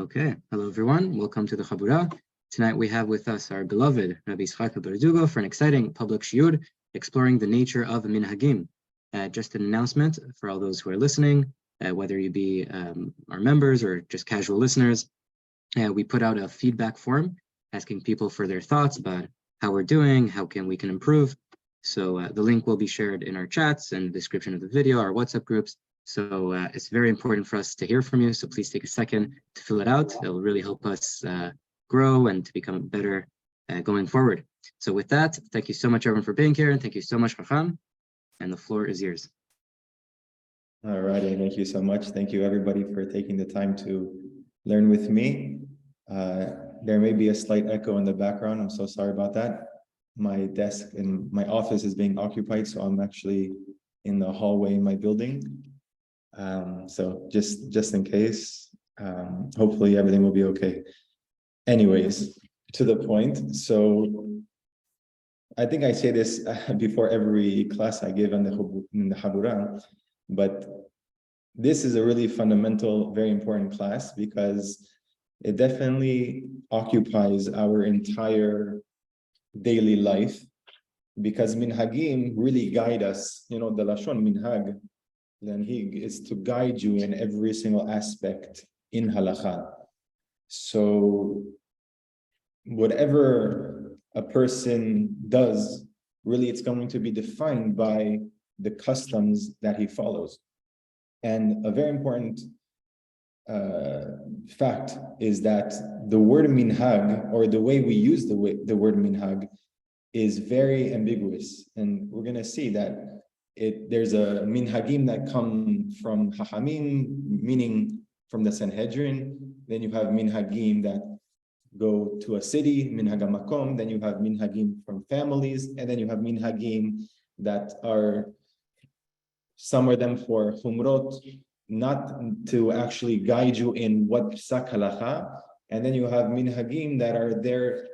Okay, hello everyone. Welcome to the Chabura. Tonight we have with us our beloved Rabbi Yitzhak Berdugo for an exciting public shiur exploring the nature of Minhagim. Just an announcement for all those who are listening, whether you be our members or just casual listeners. We put out a feedback form asking people for their thoughts about how we're doing, how we can improve. So the link will be shared in our chats and the description of the video, our WhatsApp groups. So it's very important for us to hear from you. So please take a second to fill it out. It will really help us grow and to become better going forward. So with that, thank you so much, everyone, for being here. And thank you so much, Chacham. And the floor is yours. All righty. Thank you so much. Thank you, everybody, for taking the time to learn with me. There may be a slight echo in the background. I'm so sorry about that. My desk in my office is being occupied, so I'm actually in the hallway in my building. So just in case, hopefully everything will be okay. Anyways, to the point. So I think I say this before every class I give in the Habura, but this is a really fundamental, very important class because it definitely occupies our entire daily life, because Minhagim really guide us. You know, the Lashon Minhag, Lanhig, is to guide you in every single aspect in halakha. So whatever a person does, really it's going to be defined by the customs that he follows. And a very important fact is that the word minhag, or the way we use the word minhag, is very ambiguous. And we're going to see that there's a minhagim that come from hachamim, meaning from the Sanhedrin. Then you have minhagim that go to a city, minhag makom. Then you have minhagim from families, and then you have minhagim that are, some of them for humrot, not to actually guide you in what psak halacha, and then you have minhagim that are there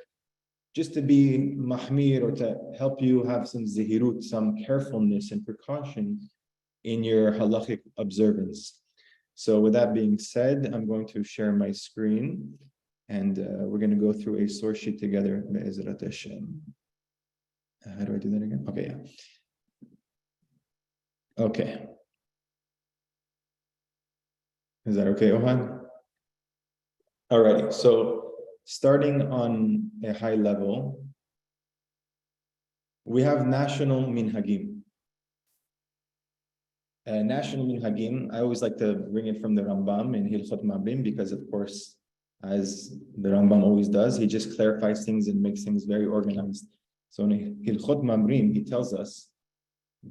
just to be mahmir, or to help you have some zihirut, some carefulness and precaution in your halachic observance. So with that being said, I'm going to share my screen, and we're going to go through a source sheet together. Be'ezrat Hashem. How do I do that again? Okay, yeah. Okay. Is that okay, Ohan? Alrighty, so starting on a high level, we have national minhagim. National minhagim, I always like to bring it from the Rambam in Hilchot Mabrim, because of course, as the Rambam always does, he just clarifies things and makes things very organized. So in Hilchot Mabrim, he tells us,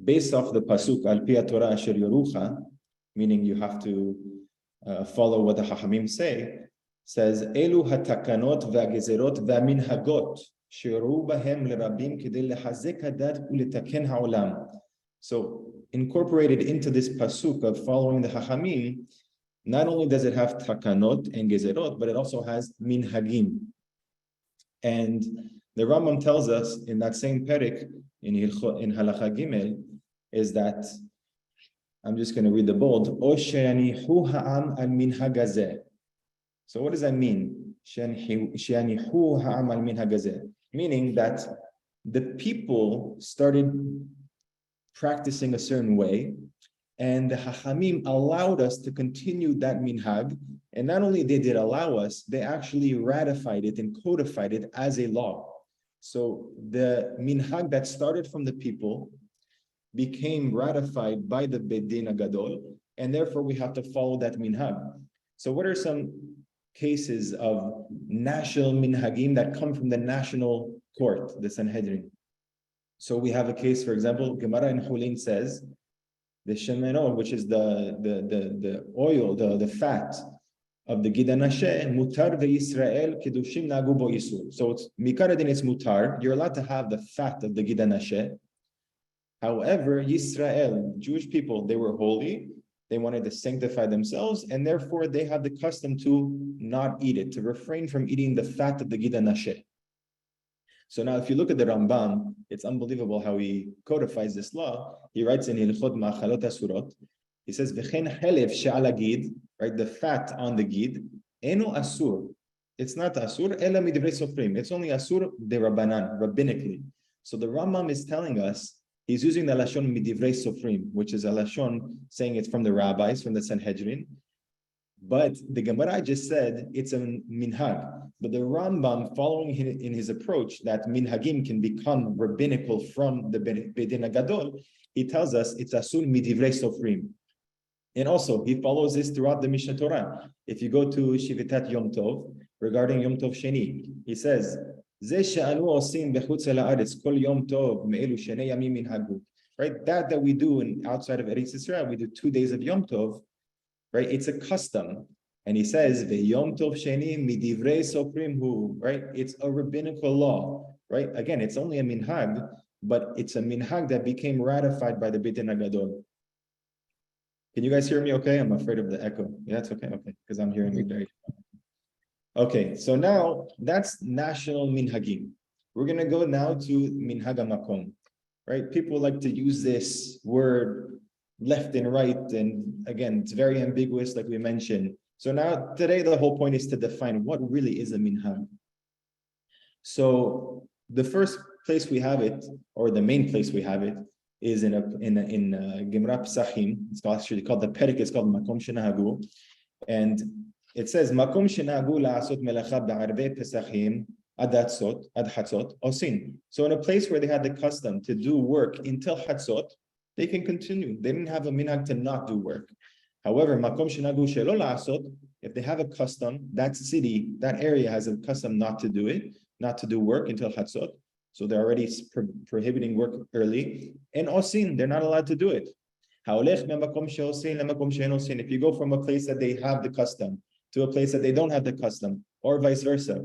based off the pasuk, Al Pi Torah Asher Yorucha, meaning you have to follow what the Chachamim say, says, Elu hatakanot v'agezerot v'minhagot she'oru bahem l'rabim k'dei lehazek hadat u'letaken ha'olam. So incorporated into this pasuk of following the Chachamim, not only does it have takanot and gezerot, but it also has minhagim. And the Rambam tells us in that same perek in Halacha Gimel is that, I'm just going to read the bold. O she'anihu ha'am al minhag hazeh. So what does that mean? She'anihu ha'am al minhag hazeh. Meaning that the people started practicing a certain way, and the Hachamim allowed us to continue that minhag. And not only they did allow us, they actually ratified it and codified it as a law. So the minhag that started from the people became ratified by the Beit Din Agadol, and therefore we have to follow that minhag. So what are some cases of national minhagim that come from the national court, the Sanhedrin? So we have a case, for example, Gemara in Hulin says, the shemeno, which is the oil, the fat of the gidanashe, mutar ve'Yisrael kedushim nagu bo isur. So it's mikaradin, it's mutar. You're allowed to have the fat of the gidanashe. However, Yisrael, Jewish people, they were holy. They wanted to sanctify themselves, and therefore they had the custom to not eat it, to refrain from eating the fat of the gidanashe. So now, if you look at the Rambam, it's unbelievable how he codifies this law. He writes in Hilchot Ma'achalot Asurot, he says, "V'chen helev she'al hagid," right, the fat on the gid, Eno asur. It's not asur, ela midivrei sofrim. It's only asur de rabbanan, rabbinically. So the Rambam is telling us, he's using the lashon midivrei sofrim, which is a lashon saying it's from the rabbis, from the Sanhedrin. But the Gemara just said it's a minhag. But the Rambam, following in his approach that minhagim can become rabbinical from the Bedin Gadol, he tells us it's asur midivrei sofrim. And also, he follows this throughout the Mishnah Torah. If you go to Shivitat Yom Tov, regarding Yom Tov Sheni, he says, right? That we do outside of Eretz Yisrael, we do 2 days of Yom Tov, right? It's a custom. And he says, Yom Tov Sheni midivrei sofrim hu, right? It's a rabbinical law, right? Again, it's only a minhag, but it's a minhag that became ratified by the Beit Din HaGadol. Can you guys hear me okay? I'm afraid of the echo. Yeah, it's okay, because I'm hearing it very well. Okay, so now that's national minhagim. We're gonna go now to minhag makom, right? People like to use this word left and right, and again, it's very ambiguous, like we mentioned. So now today, the whole point is to define what really is a minhag. So the first place we have it, or the main place we have it, is in Gemara Pesachim. It's actually called the Perek. It's called Makom Shenahagu, and it says Makom Shenahagu la'asot melacha ba'arvei Pesachim ad Hatzot osin. So in a place where they had the custom to do work until Hatzot, they can continue. They didn't have a minhag to not do work. However, Makom Shenahagu shelo la'asot, if they have a custom, that city, that area has a custom not to do it, not to do work until Hatzot. So they're already prohibiting work early. And osin, they're not allowed to do it. If you go from a place that they have the custom to a place that they don't have the custom, or vice versa.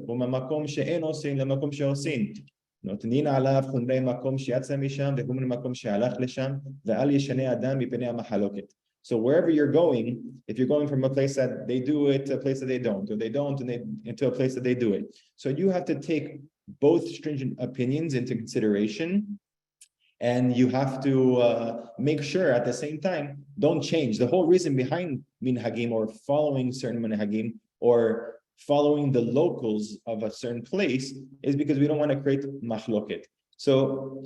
So wherever you're going, if you're going from a place that they do it to a place that they don't, or they don't into a place that they do it. So you have to take both stringent opinions into consideration, and you have to make sure at the same time, don't change. The whole reason behind minhagim, or following certain minhagim, or following the locals of a certain place, is because we don't want to create machloket. So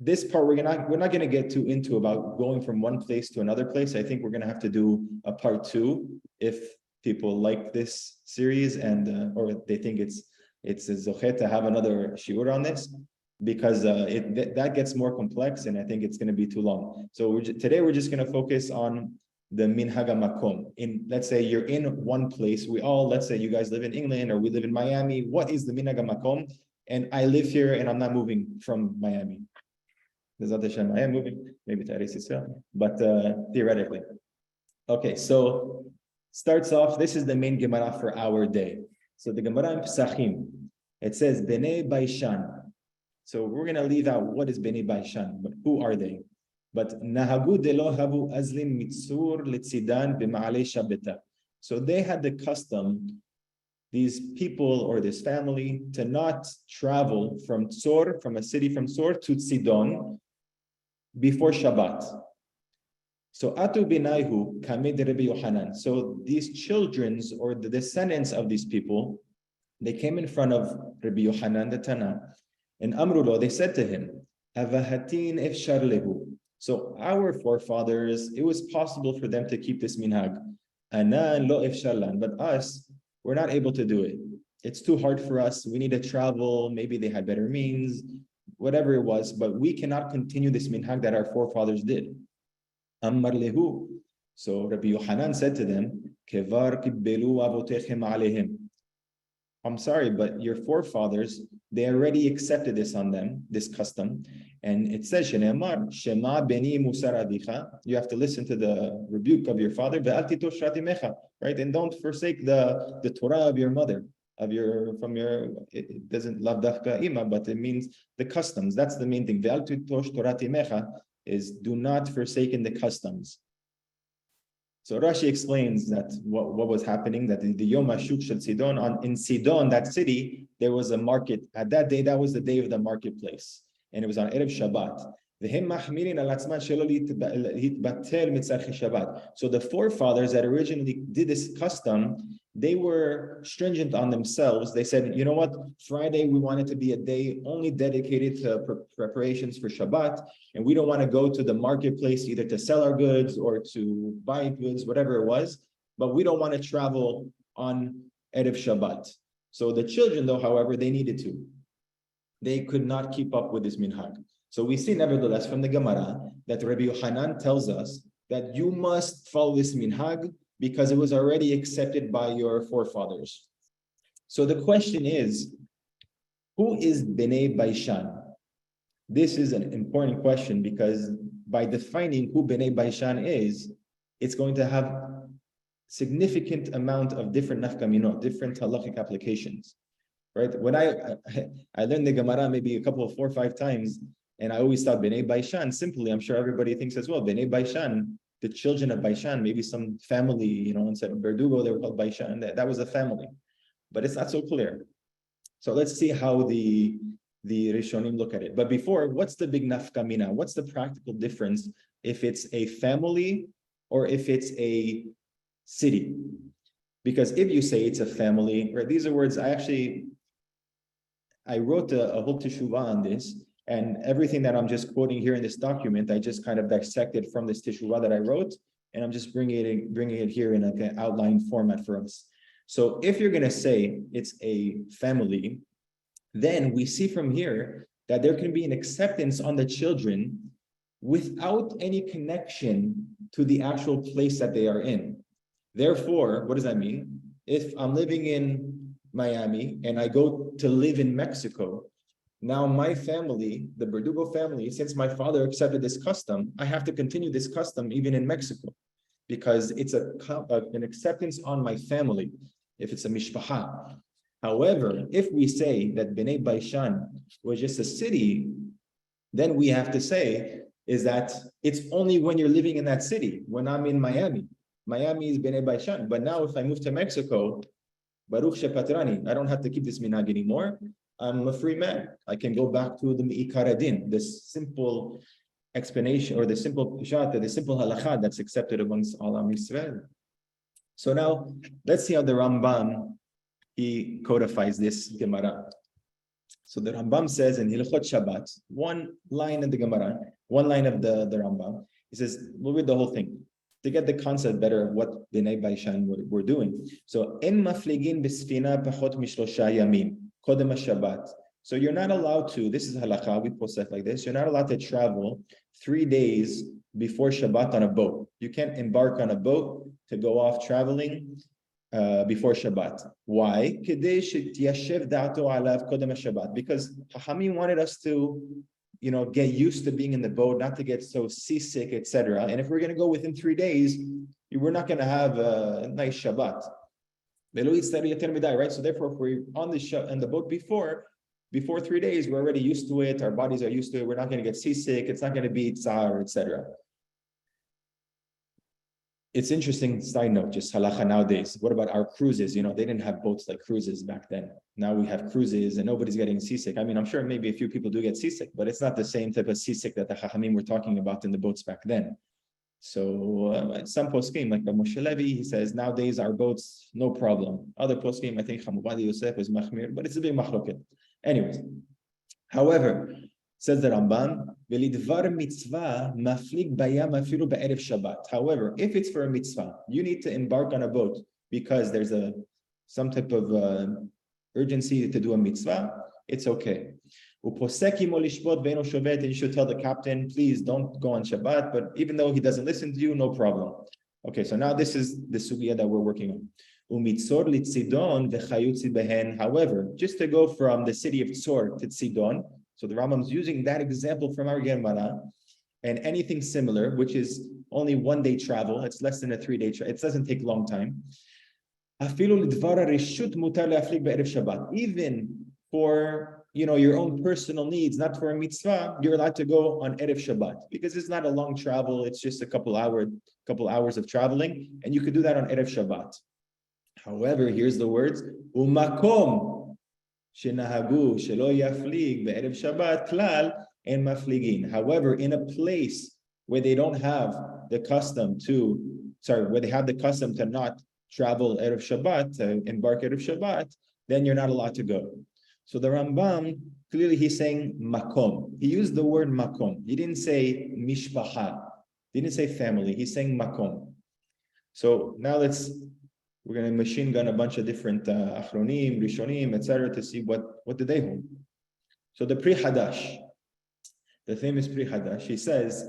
this part we're not going to get too into about going from one place to another place. I think we're going to have to do a part 2 if people like this series, and or they think it's a zochet to have another shiur on this, because that gets more complex, and I think it's going to be too long. So today we're just going to focus on the minhag makom. Let's say you're in one place. Let's say you guys live in England, or we live in Miami. What is the minhag makom? And I live here, and I'm not moving from Miami. I am moving maybe to Eretz Yisrael, but theoretically. Okay, so starts off. This is the main Gemara for our day. So the Gemara in Pesachim, it says Bnei Baishan. So we're going to leave out what is Bnei Baishan, but who are they? But Nahagu delo havu azlim mitzur litzidan b'ma'alei shabeta. So they had the custom, these people or this family, to not travel from Tzor, from a city from Tzor to Tzidon before Shabbat. So Atu binayhu kamed Rabbi Yohanan. So these children's, or the descendants of these people, they came in front of Rabbi Yohanan the Tana, and Amrulo, they said to him, Avahatin efshar lehu. So our forefathers, it was possible for them to keep this minhag. Anan lo efsharlan, but us, we're not able to do it. It's too hard for us. We need to travel. Maybe they had better means, whatever it was, but we cannot continue this minhag that our forefathers did. Ammar lehu. So Rabbi Yohanan said to them, Kevar kibbelu avotechem alehim. I'm sorry, but your forefathers, they already accepted this on them, this custom. And it says, Shema beni musar avicha. You have to listen to the rebuke of your father, right? And don't forsake the Torah of your mother, it doesn't lav dafka ima, but it means the customs. That's the main thing. Is do not forsake in the customs. So Rashi explains that what was happening, that the Yom HaShuk Shel Sidon, in Sidon, that city, there was a market. At that day, that was the day of the marketplace. And it was on Erev Shabbat. So the forefathers that originally did this custom, they were stringent on themselves. They said, you know what, Friday, we want it to be a day only dedicated to preparations for Shabbat, and we don't want to go to the marketplace either to sell our goods or to buy goods, whatever it was, but we don't want to travel on Erev Shabbat. So the children, though, however, they needed to. They could not keep up with this minhag. So we see, nevertheless, from the Gemara that Rabbi Yochanan tells us that you must follow this minhag because it was already accepted by your forefathers. So the question is, who is Bnei Baishan? This is an important question because by defining who Bnei Baishan is, it's going to have significant amount of different nafkaminot, different halachic applications. Right? When I learned the Gemara maybe 4 or 5 times, and I always thought Bnei Baishan, simply, I'm sure everybody thinks as well, Bnei Baishan, the children of Baishan, maybe some family, instead of Berdugo, they were called Baishan, that was a family. But it's not so clear. So let's see how the Rishonim look at it. But before, what's the big nafkamina? What's the practical difference if it's a family or if it's a city? Because if you say it's a family, right, these are words, I wrote a whole teshuvah on this, and everything that I'm just quoting here in this document, I just kind of dissected from this teshuvah that I wrote, and I'm just bringing it here in like an outline format for us. So if you're going to say it's a family, then we see from here that there can be an acceptance on the children without any connection to the actual place that they are in. Therefore, what does that mean? If I'm living in Miami and I go to live in Mexico, now my family, the Berdugo family, since my father accepted this custom, I have to continue this custom even in Mexico because it's an acceptance on my family, if it's a mishpacha. However, if we say that Bnei Baishan was just a city, then we have to say is that it's only when you're living in that city. When I'm in Miami is Bnei Baishan. But now if I move to Mexico, Baruch Shepatrani, I don't have to keep this minhag anymore. I'm a free man. I can go back to the Me'ikaradin, the simple explanation or the simple pshat, the simple halakha that's accepted amongst all Am Yisrael. So now let's see how the Rambam he codifies this Gemara. So the Rambam says in Hilchot Shabbat, one line in the Gemara, one line of the Rambam, he says, we'll read the whole thing to get the concept better of what Bnei Baishan were doing. So en mafligin b'sfina pachot mishlosha yamin kodem Shabbat. So you're not allowed to, this is halakha, we posek like this, you're not allowed to travel 3 days before Shabbat on a boat. You can't embark on a boat to go off traveling before Shabbat. Why? Because Chachamim wanted us to, get used to being in the boat, not to get so seasick, etc. And if we're going to go within 3 days, we're not going to have a nice Shabbat. Right? So therefore, if we're on the boat before 3 days, we're already used to it. Our bodies are used to it. We're not going to get seasick. It's not going to be tsar, etc. It's interesting, side note, just halacha nowadays. What about our cruises? They didn't have boats like cruises back then. Now we have cruises and nobody's getting seasick. I mean, I'm sure maybe a few people do get seasick, but it's not the same type of seasick that the Chachamim were talking about in the boats back then. So some poskim, like Moshe Levi, he says, nowadays our boats, no problem. Other poskim, I think Chamuvadi Yosef is machmir, but it's a big machloket. Anyways, however, says the Rambam, however, if it's for a mitzvah, you need to embark on a boat because there's some type of urgency to do a mitzvah, it's okay. And you should tell the captain, please don't go on Shabbat, but even though he doesn't listen to you, no problem. Okay, so now this is the sugya that we're working on. However, just to go from the city of Tzor to Tzidon, so the Rambam is using that example from our Gemara, and anything similar, which is only 1 day travel, it's less than a 3 day travel, it doesn't take a long time. Even for your own personal needs, not for a mitzvah, you're allowed to go on Erev Shabbat because it's not a long travel, it's just a couple hours of traveling, and you could do that on Erev Shabbat. However, here's the words, umakom shenahagu shelo yaflig be'erev Shabbat klal and mafligin. However, in a place where they don't have the custom where they have the custom to not travel Erev Shabbat, embark Erev Shabbat, then you're not allowed to go. So the Rambam, clearly he's saying makom. He used the word makom. He didn't say mishpacha. He didn't say family. He's saying makom. So now we're going to machine gun a bunch of different achronim, rishonim, etc. to see what did they hold. So the Pri Hadash, the famous Pri Hadash, he says,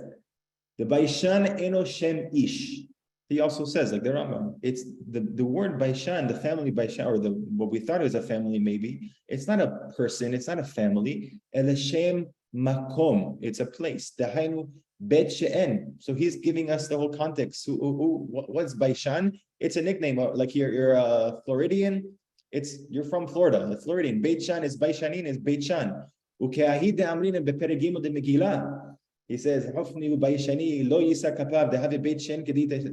the Baishan eno shem ish. He also says, like the Rambam, it's the word Baishan, the family Baishan, or what we thought was a family maybe, it's not a person, it's not a family. El Shem makom, it's a place. Dahainu bet she'en. So he's giving us the whole context. What's Baishan? It's a nickname. Like you're a Floridian. You're from Florida. The Floridian. Beit Shan is Baishanin is Beit Shan. Ukeahid amrin beperigim de Megillah. He says, Hofni Baishani lo yisa kapav. They have a Beit Shan kedita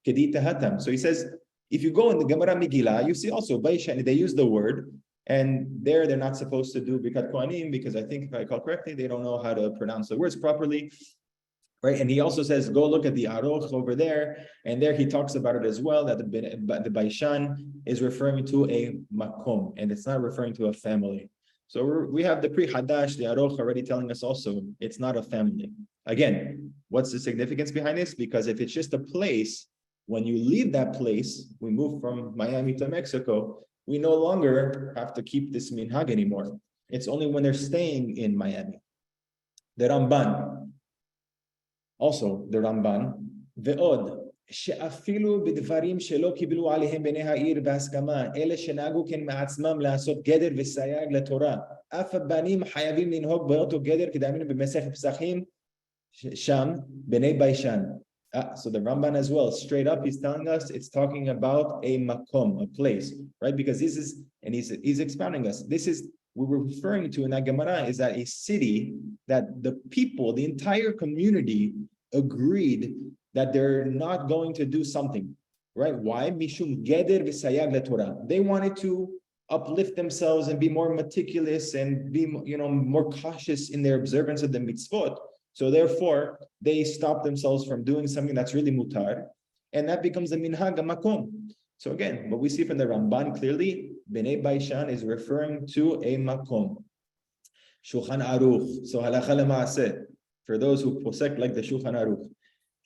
hatam. So he says, if you go in the Gemara Megillah, you see also Baishani. They use the word, and they're not supposed to do Bikat Kohanim because I think if I recall correctly, they don't know how to pronounce the words properly. Right, and he also says, go look at the Aroch over there, and there he talks about it as well, that the Baishan is referring to a makom, and it's not referring to a family. So we have the Pri Hadash, the Aroch already telling us also, it's not a family. Again, what's the significance behind this? Because if it's just a place, when you leave that place, we move from Miami to Mexico, we no longer have to keep this minhag anymore. It's only when they're staying in Miami. The Ramban, also, the Ramban, ועוד, שאפילו בדברים שלא קיבלו עליהם בני העיר בהסכמה, אלה שנהגו כן מעצמם לעשות גדר וסייג לתורה, אף הבנים חייבים לנהוג באותו גדר, כדאמרנו במסכת פסחים, שם, בני ביישן. So the Ramban as well, straight up, he's telling us it's talking about a makom, a place, right? Because this is, and he's expounding us, this is, we were referring to in that Gemara is that a city that the people, the entire community agreed that they're not going to do something, right? Why? Mishum geder v'sayag leTorah. They wanted to uplift themselves and be more meticulous and be, more cautious in their observance of the mitzvot. So therefore, they stop themselves from doing something that's really mutar, and that becomes a minhag, a makom. So again, what we see from the Ramban clearly, Bnei Baishan is referring to a makom. Shulchan Aruch. So halacha lema'aseh, for those who posek like the Shulchan Aruch.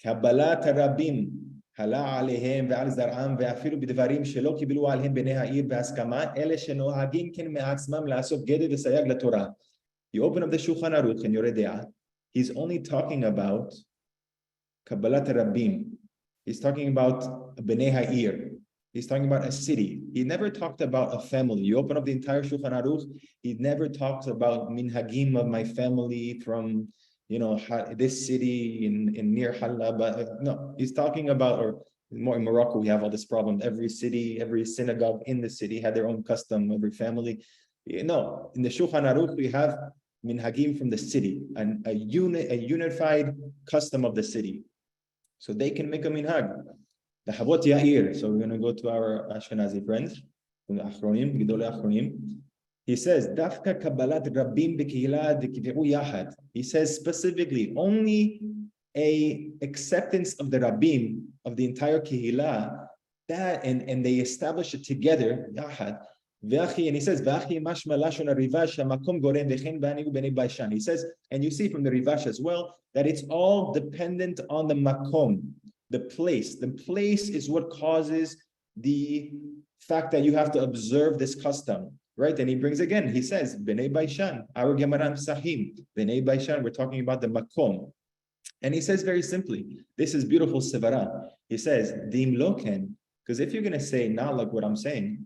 Kabbalat harabim hala alehem ve'al zar'am ve'afilu b'dvarim shelo kiblu alehem bnei ha'ir be'haskama ele shenohagim ken me'atzmam la'asot geder v'sayag leTorah. You open up the Shulchan Aruch and Yoreh De'ah, he's only talking about Kabbalat harabim. He's talking about Bnei ha'ir. He's talking about a city. He never talked about a family. You open up the entire Shulchan Aruch, he never talks about minhagim of my family from, this city in near Halab. No, he's talking about, or more in Morocco, we have all this problem. Every city, every synagogue in the city had their own custom, every family. No, in the Shulchan Aruch, we have minhagim from the city, and a unified custom of the city. So they can make a minhag. The Havot Yair. So we're going to go to our Ashkenazi friends, from the Achronim, Gidolei Achronim. He says, Dafka Kabbalat Rabbim B'Kehillah D'Kiv'u Yachad. He says specifically, only a acceptance of the Rabbim, of the entire Kehillah, that, and they establish it together, Yachad. And he says, he says, and you see from the Rivash as well, that it's all dependent on the makom, the place. The place is what causes the fact that you have to observe this custom, right? And he brings again, he says, Bnei Baishan, our Gemara Sahim, Bnei Baishan, we're talking about the makom. And he says very simply, this is beautiful sevara. He says, Dim loken, because if you're going to say, not like what I'm saying,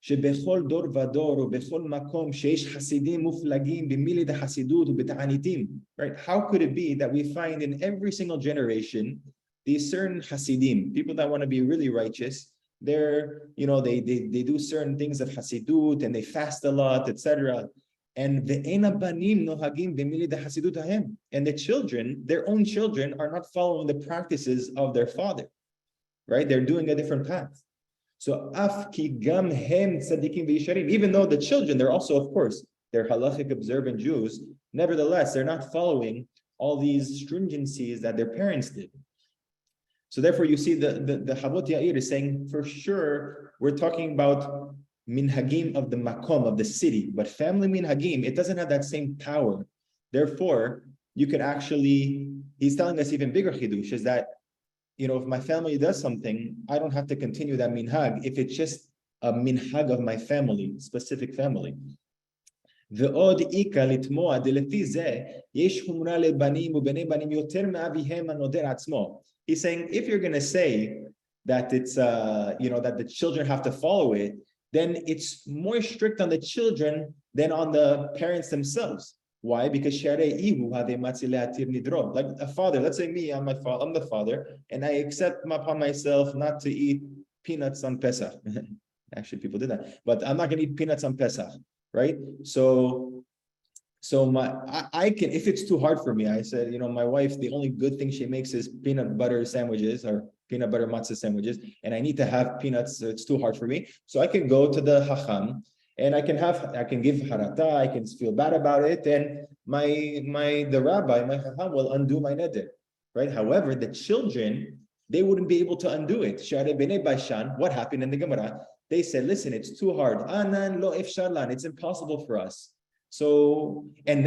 שבכל דור ודור ובכל מקום שיש חסידים מופלגים במיליד החסידות ובתעניתים. Right? How could it be that we find in every single generation these certain hasidim, people that want to be really righteous, they're, they do certain things of hasidut and they fast a lot, etc. And ve'en habanim nohagim b'milid hasidut hahem. And the children, their own children, are not following the practices of their father. Right? They're doing a different path. So af ki gam hem tzadikim v'yisharim, even though the children, they're also, of course, they're halachic observant Jews. Nevertheless, they're not following all these stringencies that their parents did. So therefore, you see the Havot Yair is saying, for sure, we're talking about minhagim of the makom, of the city, but family minhagim, it doesn't have that same power. Therefore, you could actually, he's telling us even bigger chidush, is that, if my family does something, I don't have to continue that minhag if it's just a minhag of my family, specific family. ועוד איכה לתמוה דלפי זה יש חומרה לבנים ובני בנים יותר מאביהם הנודר עצמו. He's saying, if you're going to say that it's, that the children have to follow it, then it's more strict on the children than on the parents themselves. Why? Because like a father, let's say me, I'm the father, and I accept upon myself not to eat peanuts on Pesach. Actually, people did that, but I'm not going to eat peanuts on Pesach, right? So I can, if it's too hard for me, I said, my wife, the only good thing she makes is peanut butter sandwiches or peanut butter matzah sandwiches, and I need to have peanuts, so it's too hard for me. So I can go to the hacham, and I can give harata, I can feel bad about it, and the rabbi, my hacham, will undo my neder, right? However, the children, they wouldn't be able to undo it. What happened in the Gemara? They said, listen, it's too hard. Anan lo efsharlan, it's impossible for us. So, and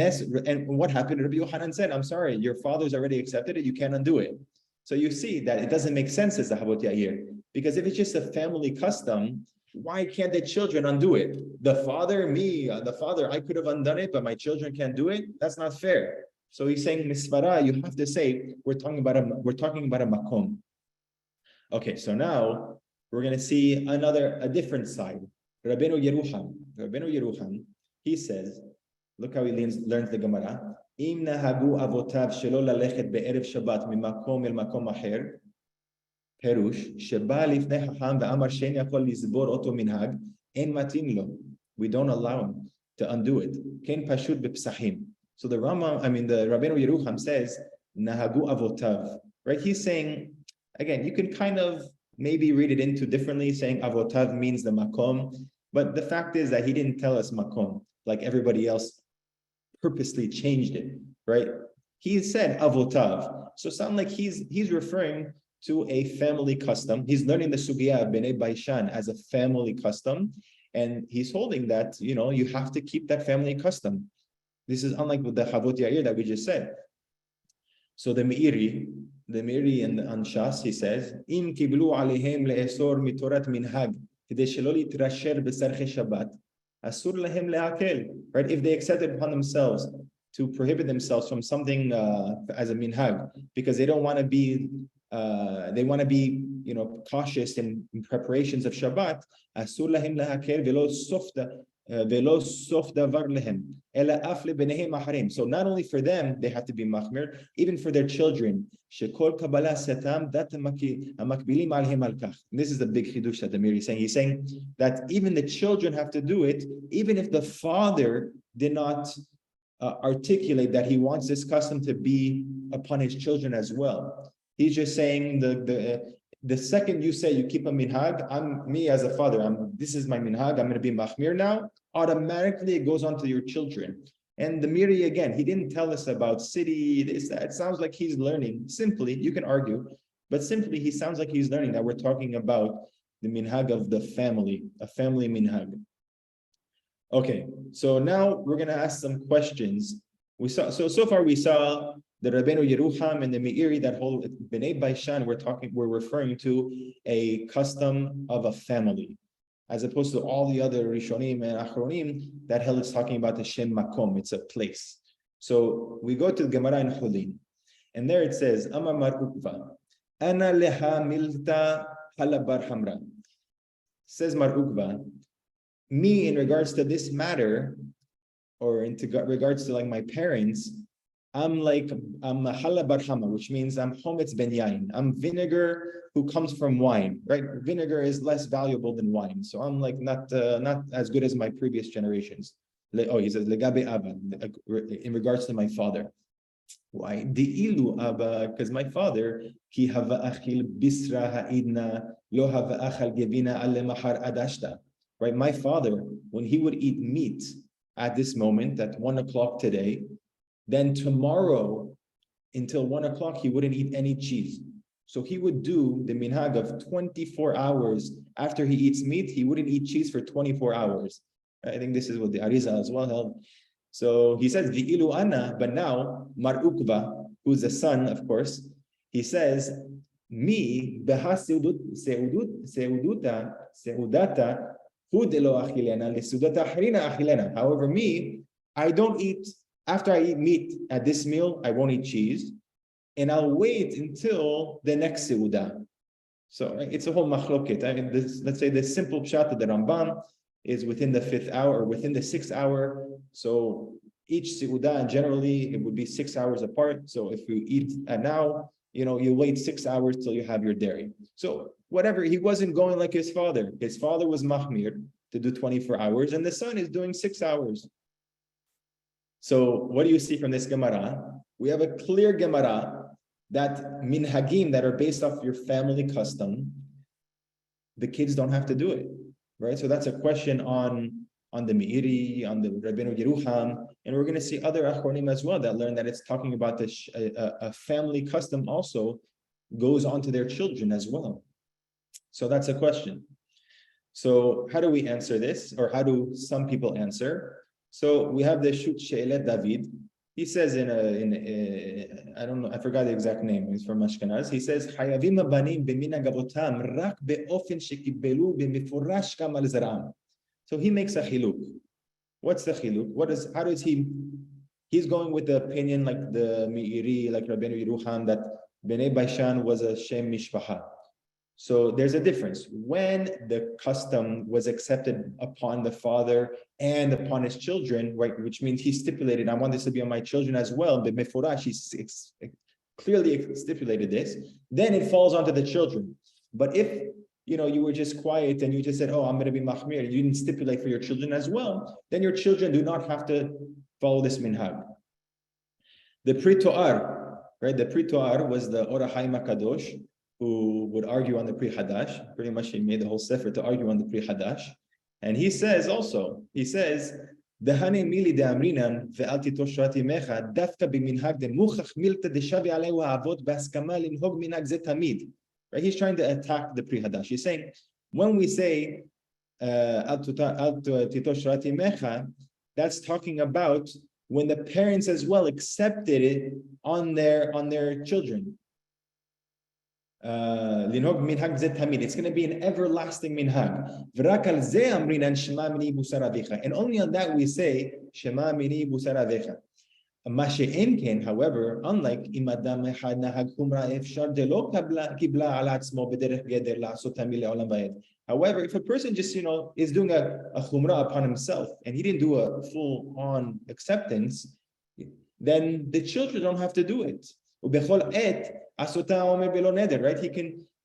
what happened? Rabbi Yochanan said, I'm sorry, your father's already accepted it, you can't undo it. So you see that it doesn't make sense as the Havot Yair, because if it's just a family custom, why can't the children undo it? The father, I could have undone it, but my children can't do it. That's not fair. So he's saying, Misvara, you have to say, we're talking about a makom. Okay, so now we're going to see a different side. Rabbeinu Yerucham, he says, look how he learns the Gemara. Im nahagu avotav shelo lalechet be'erev Shabbat mimakom el makom acher, perush sheba lifnei chacham ve'amar shein yakol lizbor oto minhag en matin lo. We don't allow him to undo it. Ken pashut bepsachim. So the Rabbeinu Yerucham says nahagu avotav. Right? He's saying, again, you can kind of maybe read it into differently, saying avotav means the makom, but the fact is that he didn't tell us makom like everybody else purposely changed it, right? He said avotav. So it sounds like he's referring to a family custom. He's learning the sugya of Bnei Baishan as a family custom, and he's holding that, you have to keep that family custom. This is unlike with the Havot Yair that we just said. So the Meiri and the Anshas, he says, Im kiblu alehem le'esor mitorat minhag k'dei shelo litrasher b'sarchei Shabbat asur lahem le'akel. Right? If they accepted upon themselves to prohibit themselves from something as a minhag, because they don't want to be, cautious in preparations of Shabbat. Asur lahem le'akel velo sof davar lehem ela af lebenehem aharim. So not only for them they have to be machmir, even for their children. Shekol kabbalah setam dat makbilim alhem alkach. This is the big chidush that the Meiri is saying. He's saying that even the children have to do it, even if the father did not articulate that he wants this custom to be upon his children as well. He's just saying the second you say you keep a minhag, me as a father, this is my minhag, I'm going to be machmir now, automatically it goes on to your children. And the Meiri, again, he didn't tell us about city, this, that. It sounds like he's learning, simply, you can argue, but simply he sounds like he's learning that we're talking about the minhag of the family, a family minhag. Okay, so now we're going to ask some questions. So far we saw the Rabbeinu Yerucham and the Meiri that hold Bnei Baishan, we're referring to a custom of a family, as opposed to all the other Rishonim and Achronim that held it's talking about the Shem Makom, it's a place. So we go to the Gemara in Hulin, and there it says, Amar Mar Ukva, Ana leha milta halabar hamra. Says Mar Ukva, me in regards to this matter, or in regards to like my parents, I'm a hala barhama, which means I'm chometz ben yain. I'm vinegar who comes from wine, right? Vinegar is less valuable than wine, so I'm like not as good as my previous generations. Oh, he says legabe abba, in regards to my father. Why? Di'ilu abba, because my father ki hava achil bisra ha'idna lo hava achal gevina ale mahar adashta. Right, my father, when he would eat meat, at this moment, at 1 o'clock today, then tomorrow until 1 o'clock, he wouldn't eat any cheese. So he would do the minhag of 24 hours after he eats meat, he wouldn't eat cheese for 24 hours. I think this is what the Arizal as well held. So he says, V'ilu ana, but now, Mar Ukva, who's the son, of course, he says, Mi beha seudata hudelo achilena lesudata harina achilena. However, me, I don't eat, after I eat meat at this meal, I won't eat cheese, and I'll wait until the next seudah. So it's a whole machloket. I mean, let's say the simple pshat of the Rambam is within the 5th hour or within the 6th hour. So each seudah, generally, it would be 6 hours apart. So if you eat at now, you wait 6 hours till you have your dairy. So whatever, he wasn't going like his father. His father was mahmir to do 24 hours, and the son is doing 6 hours. So what do you see from this Gemara? We have a clear Gemara that minhagim that are based off your family custom, the kids don't have to do it, right? So that's a question on the Meiri, on the Rabbeinu Yerucham, and we're going to see other achronim as well that learn that it's talking about a family custom also goes on to their children as well. So that's a question. So how do we answer this, or how do some people answer? So we have the Shut She'elet David. He says I don't know, I forgot the exact name. It's from Ashkenaz. He says, "Hayavim habanim b'minhag avotam rak be'ofen shekibelu b'mefurash kam al zaram." So he makes a chiluk. What's the chiluk? How does he's going with the opinion like the Meiri, like Rabbeinu Yerucham, that Bnei Baishan was a Shem Mishpacha. So there's a difference. When the custom was accepted upon the father and upon his children, right, which means he stipulated, I want this to be on my children as well, but Mefurash, he clearly stipulated this, then it falls onto the children. But if you were just quiet and you just said, oh, I'm going to be mahmir, and you didn't stipulate for your children as well, then your children do not have to follow this minhag. The Pri To'ar, right? The Pri To'ar was the Or HaChaim HaKadosh, who would argue on the Pri Hadash. Pretty much he made the whole sefer to argue on the Pri Hadash. And he says, Dehane mili de amrinan ve'al titosh mecha dafka b'minhag de muchach milta de shavi aleu ha'avot b'askama linhog minhag ze tamid. Right? He's trying to attack the Pri Hadash. He's saying, when we say al titosh mecha, that's talking about when the parents as well accepted it on their children. It's going to be an everlasting minhag. And only on that we say Shema mini busar avecha. However, unlike however, if a person just is doing a chumrah upon himself and he didn't do a full-on acceptance, then the children don't have to do it.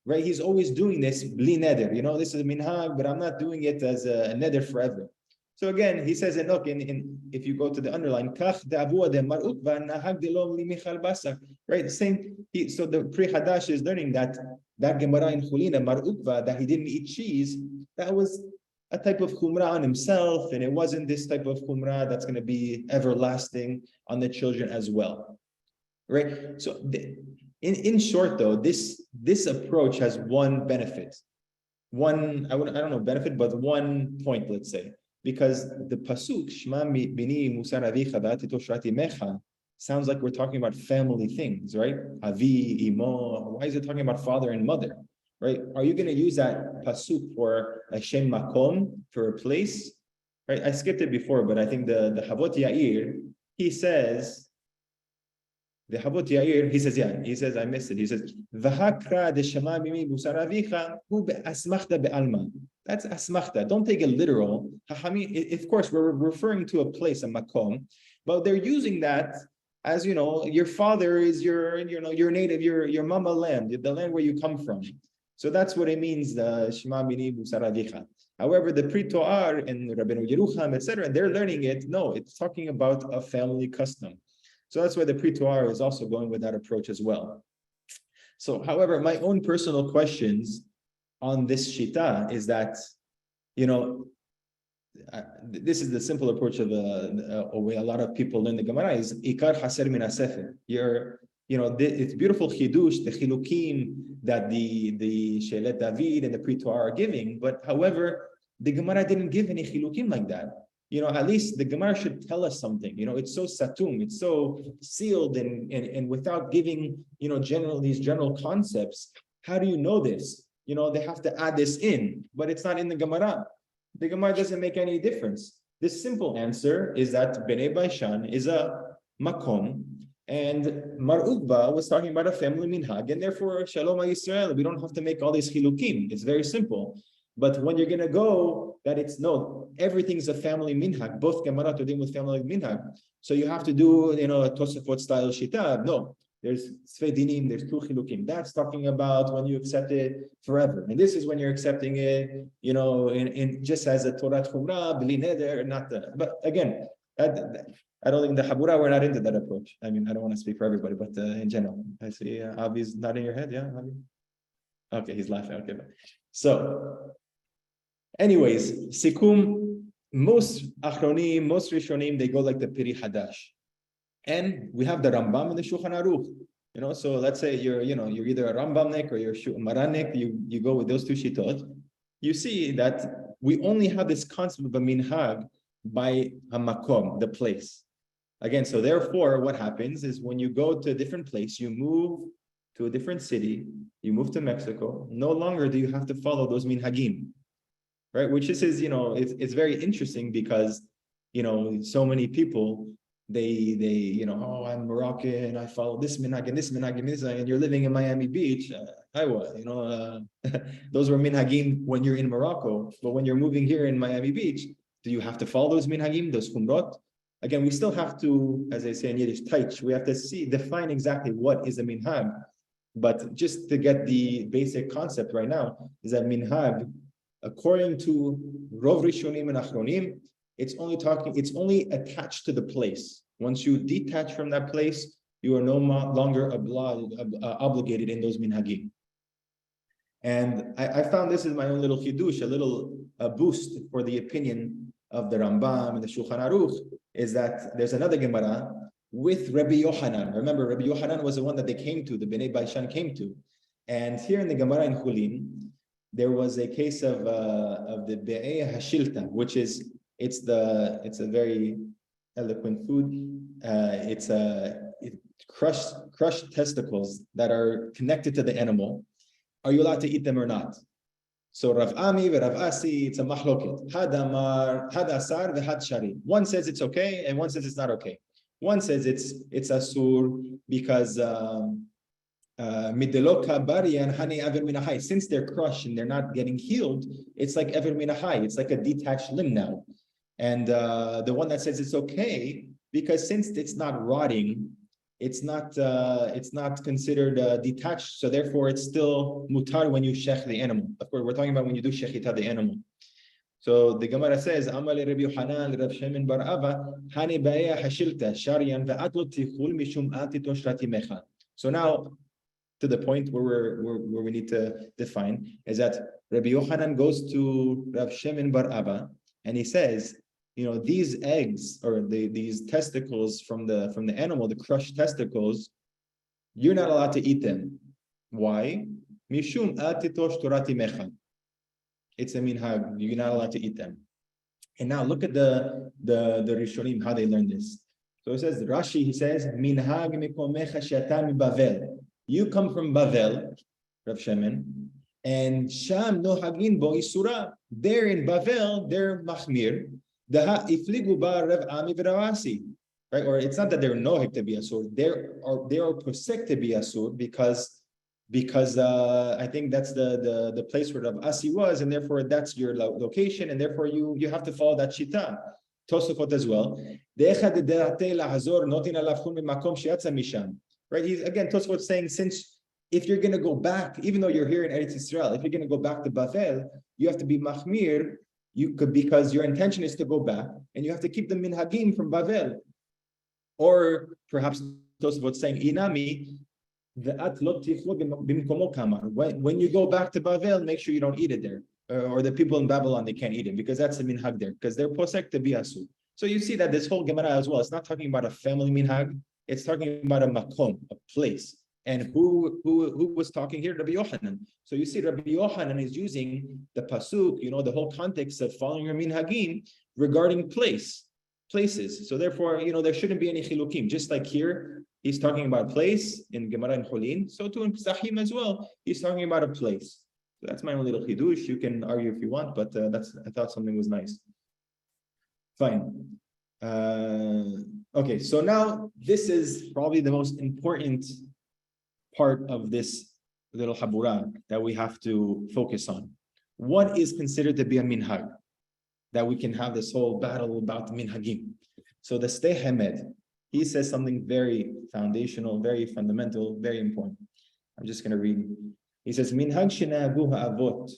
Right? He's always doing this bli neder. This is a minhag, but I'm not doing it as a neder forever. So again, he says, look, if you go to the underline, right? The same. So the Pri Hadash is learning that Gemara in Chulina, Mar Ukva, that he didn't eat cheese, that was a type of chumrah on himself, and it wasn't this type of chumrah that's going to be everlasting on the children as well. Right. So in short, though, this approach has one benefit. I don't know benefit, but one point, let's say, because the pasuk Shema bini musar avicha v'atito shrati mecha sounds like we're talking about family things, right? Avi, imo. Why is it talking about father and mother? Right? Are you going to use that pasuk for a shem makom, for a place? Right? I skipped it before, but I think the Havot Yair, he says. The Havot Yair, he says, I missed it. He says, V'hakra de shema mimi busar avicha hu be'asmachta be'alma. That's asmachta. Don't take it literal. Of course, we're referring to a place, a makom, but they're using that as, your father is your native, your mama land, the land where you come from. So that's what it means, the shema mimi busar avicha. However, the Pri To'ar and Rabbeinu Yerucham, etc., they're learning it. No, it's talking about a family custom. So that's why the Pri To'ar is also going with that approach as well. So, however, my own personal questions on this shita is that, this is the simple approach of a way a lot of people learn the Gemara is ikar haser min hasefer. It's beautiful chidush, the chilukim that the Shelet David and the Pri Torah are giving, but however, the Gemara didn't give any chilukim like that. At least the Gemara should tell us something. It's so satum, it's so sealed, and without giving these general concepts. How do you know this? They have to add this in, but it's not in the Gemara. The Gemara doesn't make any difference. The simple answer is that Bnei Baishan is a makom, and Mar Ukba was talking about a family minhag, and therefore Shalom Yisrael. We don't have to make all these chilukim. It's very simple. But when you're going to go, everything's a family minhag. Both Gemara to deal with family minhag. So you have to do, a Tosafot style shita. No, there's Sfei Dinim, there's two chilukim. That's talking about when you accept it forever. And this is when you're accepting it, in just as a Torah Chumrah, B'li Neder, not the. But again, I don't think the Habura, we're not into that approach. I mean, I don't want to speak for everybody, but in general. I see Avi's nodding your head, yeah, Avi? Okay, he's laughing, okay. So, anyways, Sikum, most Achronim, most Rishonim, they go like the Piri Hadash. And we have the Rambam and the Shulchan Aruch. So let's say you're either a Rambamnik or you're Maranik, you go with those two shitot. You see that we only have this concept of a minhag by a makom, the place. Again, so therefore, what happens is when you go to a different place, you move to a different city, you move to Mexico, no longer do you have to follow those minhagim, right? Which is, it's very interesting because, so many people, they I'm Moroccan, I follow this minhag and this minhag and this, and you're living in Miami Beach, those were minhagim when you're in Morocco, but when you're moving here in Miami Beach, do you have to follow those minhagim, those chumrot? Again, we still have to, as I say in Yiddish, taich, we have to define exactly what is a minhag. But just to get the basic concept right now, is that minhag, according to Rov Rishonim and Achronim, it's only attached to the place. Once you detach from that place, you are no longer obligated in those minhagim. And I found this is my own little chidush, a little boost for the opinion of the Rambam and the Shulchan Aruch, is that there's another Gemara with Rabbi Yochanan. Remember, Rabbi Yochanan was the one that they came to, the Bnei Baishan came to. And here in the Gemara in Chulin, there was a case of the Be'eh Hashilta, which is, it's a very eloquent food. It's crushed testicles that are connected to the animal. Are you allowed to eat them or not? So Rav Ami and Rav Asi, it's a mahloket. Had amar, had asar, had shari. One says it's okay, and one says it's not okay. One says it's asur because mideloka barian hani aver minahai. Since they're crushed and they're not getting healed, it's like aver minahai. It's like a detached limb now. And the one that says it's okay because since it's not rotting, it's not considered detached, so therefore it's still mutar when you shech the animal. Of course, we're talking about when you do shechita the animal. So the Gemara says, "Amale Rabbi Yochanan, Rav Shemin bar Ava, hani ba'ya hashilta sharian ve'atlot tichul mishum atito shrati mecha." So now, to the point where we need to define is that Rabbi Yochanan goes to Rav Shemin bar Ava and he says, these eggs or these testicles from the animal, the crushed testicles, you're not allowed to eat them. Why? Mishum atitosh torati mecha. It's a minhag. You're not allowed to eat them. And now look at the Rishonim, how they learn this. So it says, Rashi, he says, minhag mikomecha she'ata mi Bavel. You come from Bavel, Rav Shemin, and sham nohagin bo isura. There in Bavel, they're machmir. Right? Or it's not that they're nohik to be asur, they are posek to be asur because I think that's the place where Rav Asi was, and therefore that's your location, and therefore you have to follow that shita. Tosafot as well. Right? He's again Tosafot saying, since if you're going to go back, even though you're here in Eretz Yisrael, if you're going to go back to Bavel, you have to be machmir. You could, because your intention is to go back, and you have to keep the minhagim from Bavel. Or perhaps Tosafot saying, Inami, when you go back to Bavel, make sure you don't eat it there. or the people in Babylon, they can't eat it because that's a minhag there, because they're posek to be asur. So you see that this whole Gemara as well, it's not talking about a family minhag, it's talking about a makom, a place. And who was talking here? Rabbi Yochanan. So you see Rabbi Yochanan is using the pasuk, the whole context of following your minhagim regarding places. So therefore, there shouldn't be any chilukim. Just like here, he's talking about place in Gemara and Chulin. So too in Pesachim as well, he's talking about a place. So that's my own little chidush. You can argue if you want, but I thought something was nice. Fine. Okay, so now this is probably the most important part of this little habura that we have to focus on. What is considered to be a minhag? That we can have this whole battle about the minhagim. So the Stei Hamed, he says something very foundational, very fundamental, very important. I'm just going to read. He says, Minhag shenahagu ha'avot,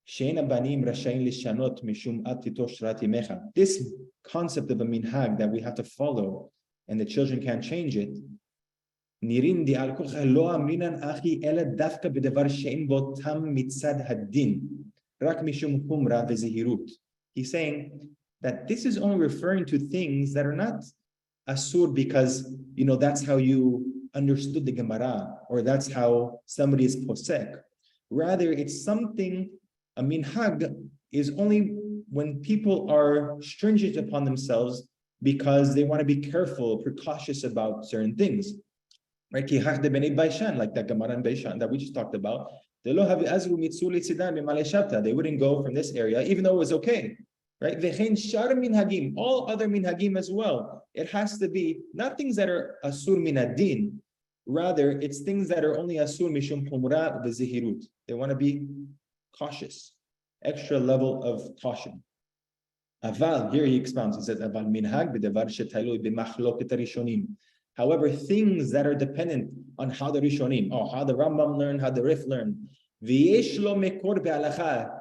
she'ena banim rashayin lishanot mishum at tito shrati mecha. This concept of a minhag that we have to follow and the children can't change it, nirin di al kocha lo amrinan achi ela dafka b'devar she'en bo tam mitzad haddin, rak mishum humra v'zehirut. He's saying that this is only referring to things that are not asur because, that's how you understood the Gemara, or that's how somebody is posek. Rather, it's something, a minhag is only when people are stringent upon themselves because they want to be careful, precautious about certain things. Right? Like that Gemara and Beishan that we just talked about. They wouldn't go from this area, even though it was okay. Right? All other minhagim as well. It has to be not things that are asur minadin. Rather, it's things that are only asur mishum humra v'zihirut. They want to be cautious, extra level of caution. Aval, here he expounds. He says, Aval minhag b'devar shetalui b'machloket rishonim. However, things that are dependent on how the rishonim, or how the Rambam learned, how the Rif learned, v'yesh lo mekor be'alacha.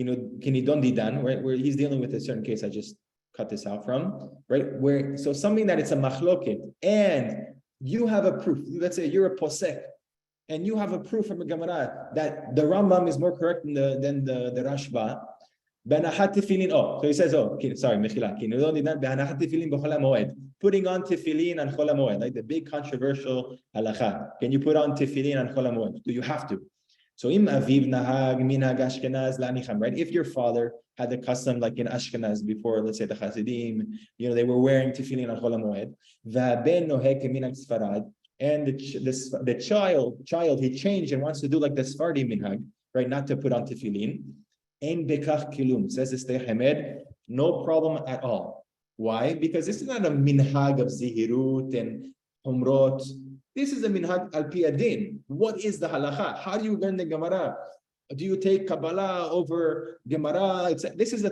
Right, where he's dealing with a certain case I just cut this out from, right? So something that it's a machloket, and you have a proof. Let's say you're a posek, and you have a proof from a Gemara that the Rambam is more correct than the Rashba. So he says, mechila. Putting on tefillin on chol hamoed, like the big controversial halacha. Can you put on tefillin on chol hamoed? Do you have to? So im aviv nahag minhag Ashkenaz lanicham, right? If your father had the custom like in Ashkenaz before, let's say the Hasidim, they were wearing tefillin on Chol HaMoed, v'aben nohek minhag Sfarad, and the child he changed and wants to do like the Sfardi minhag, right? Not to put on tefillin. Ein bekach kilum, says the Stei Hamed, no problem at all. Why? Because this is not a minhag of zihirut and humrot. This is a minhag al pi adin. What is the halacha? How do you learn the Gemara? Do you take Kabbalah over Gemara? This is a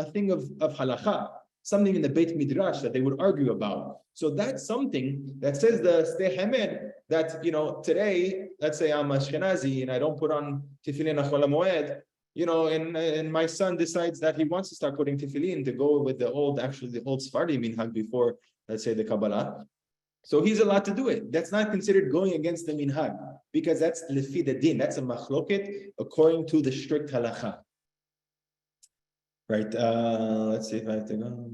thing of halacha, something in the Bet Midrash that they would argue about. So that's something that says the Stei Hamed that, today, let's say I'm Ashkenazi and I don't put on tefillin achol hamoed, and my son decides that he wants to start putting tefillin to go with the old Sephardi minhag before, let's say, the Kabbalah. So he's allowed to do it. That's not considered going against the minhag, because that's lefi the din. That's a machloket according to the strict halacha. Right. Let's see if I have to go.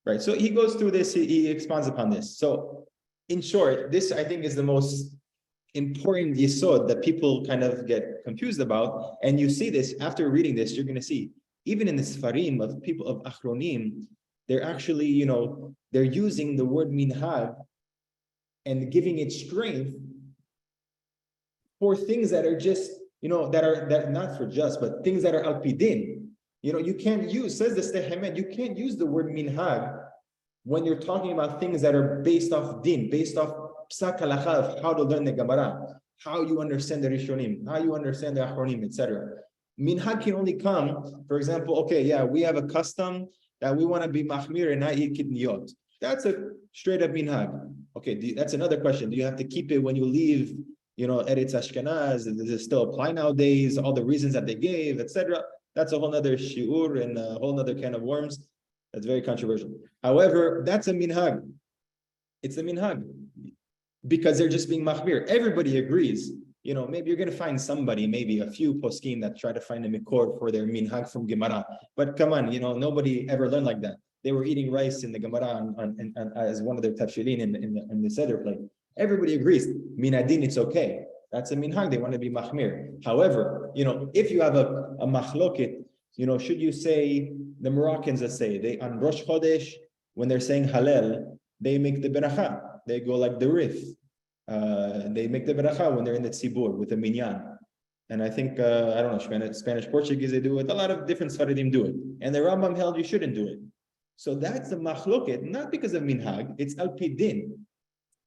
Right. So he goes through this. He expounds upon this. So, in short, this I think is the most important yesod that people kind of get confused about. And you see this after reading this. You're going to see even in the Sfarim of people of Achronim, they're actually, they're using the word minhag and giving it strength for things that are just, that not for just, but things that are al-pidin. You can't use, says the Stei Hamed, you can't use the word minhag when you're talking about things that are based off din, based off psak halacha of how to learn the Gemara, how you understand the Rishonim, how you understand the Achronim, etc. Minhag can only come, for example, we have a custom that we want to be machmir and not eat kidniyot. That's a straight up minhag. Okay, that's another question. Do you have to keep it when you leave, Eretz Ashkenaz? Does it still apply nowadays? All the reasons that they gave, etc. That's a whole nother shiur and a whole nother can of worms. That's very controversial. However, that's a minhag. It's a minhag because they're just being machmir. Everybody agrees. maybe you're going to find somebody, maybe a few poskim that try to find a mikor for their minhag from Gemara. But come on, nobody ever learned like that. They were eating rice in the Gemara as one of their tafshilin in the Seder plate. Everybody agrees, minadin, it's okay. That's a minhag, they want to be mahmir. However, if you have a machloket, should you say, the Moroccans, let's say, they on Rosh Chodesh, when they're saying Hallel, they make the beracha. They go like the Rif. They make the beracha when they're in the tzibur with the minyan. And I think, I don't know, Spanish, Portuguese, they do it. A lot of different Sfaradim do it. And the Rambam held you shouldn't do it. So that's the machloket, not because of minhag, it's al pi din.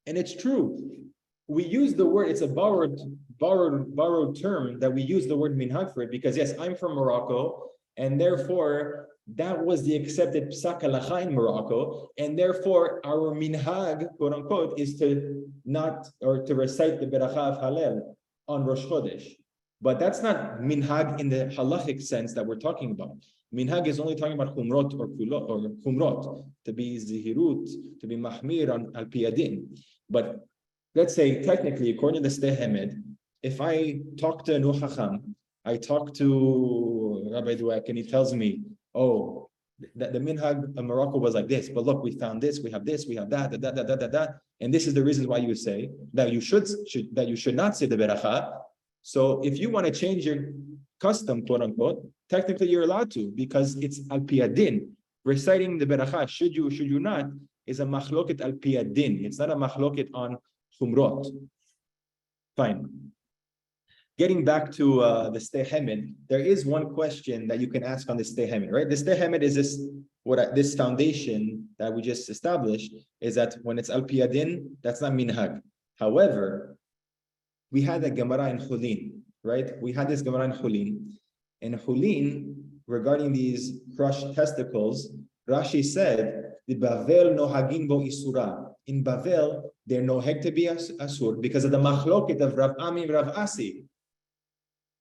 And it's true. We use the word, it's a borrowed term that we use the word minhag for it, because yes, I'm from Morocco, and therefore that was the accepted psak halacha in Morocco, and therefore our minhag, quote unquote, is to recite the beracha of Hallel on Rosh Chodesh. But that's not minhag in the halachic sense that we're talking about. Minhag is only talking about chumrot or chumrot, to be zihirut, to be mahmir on al piyadin. But let's say technically, according to the Steh Hemed, if I talk to Nu Chacham, I talk to Rabbi Duek, and he tells me, oh, the minhag of Morocco was like this, but look, we found this, we have that, and this is the reasons why you say that you should not say the beracha. So if you want to change your custom, quote unquote, technically you're allowed to, because it's al piyadin. Reciting the beracha, should you not, is a machloket al piyadin. It's not a machloket on chumrot. Fine. Getting back to the Steh Hemed, there is one question that you can ask on the Steh Hemed, right? The Steh Hemed is this foundation that we just established, is that when it's al piyadin, that's not minhag. However, we had a Gemara in Chulin, right? We had this Gemara in Chulin. In Chulin, regarding these crushed testicles, Rashi said, the Bavel nohagim bo isura. In Bavel, they're noheg to be asur because of the machloket of Rav Ami and Rav Asi.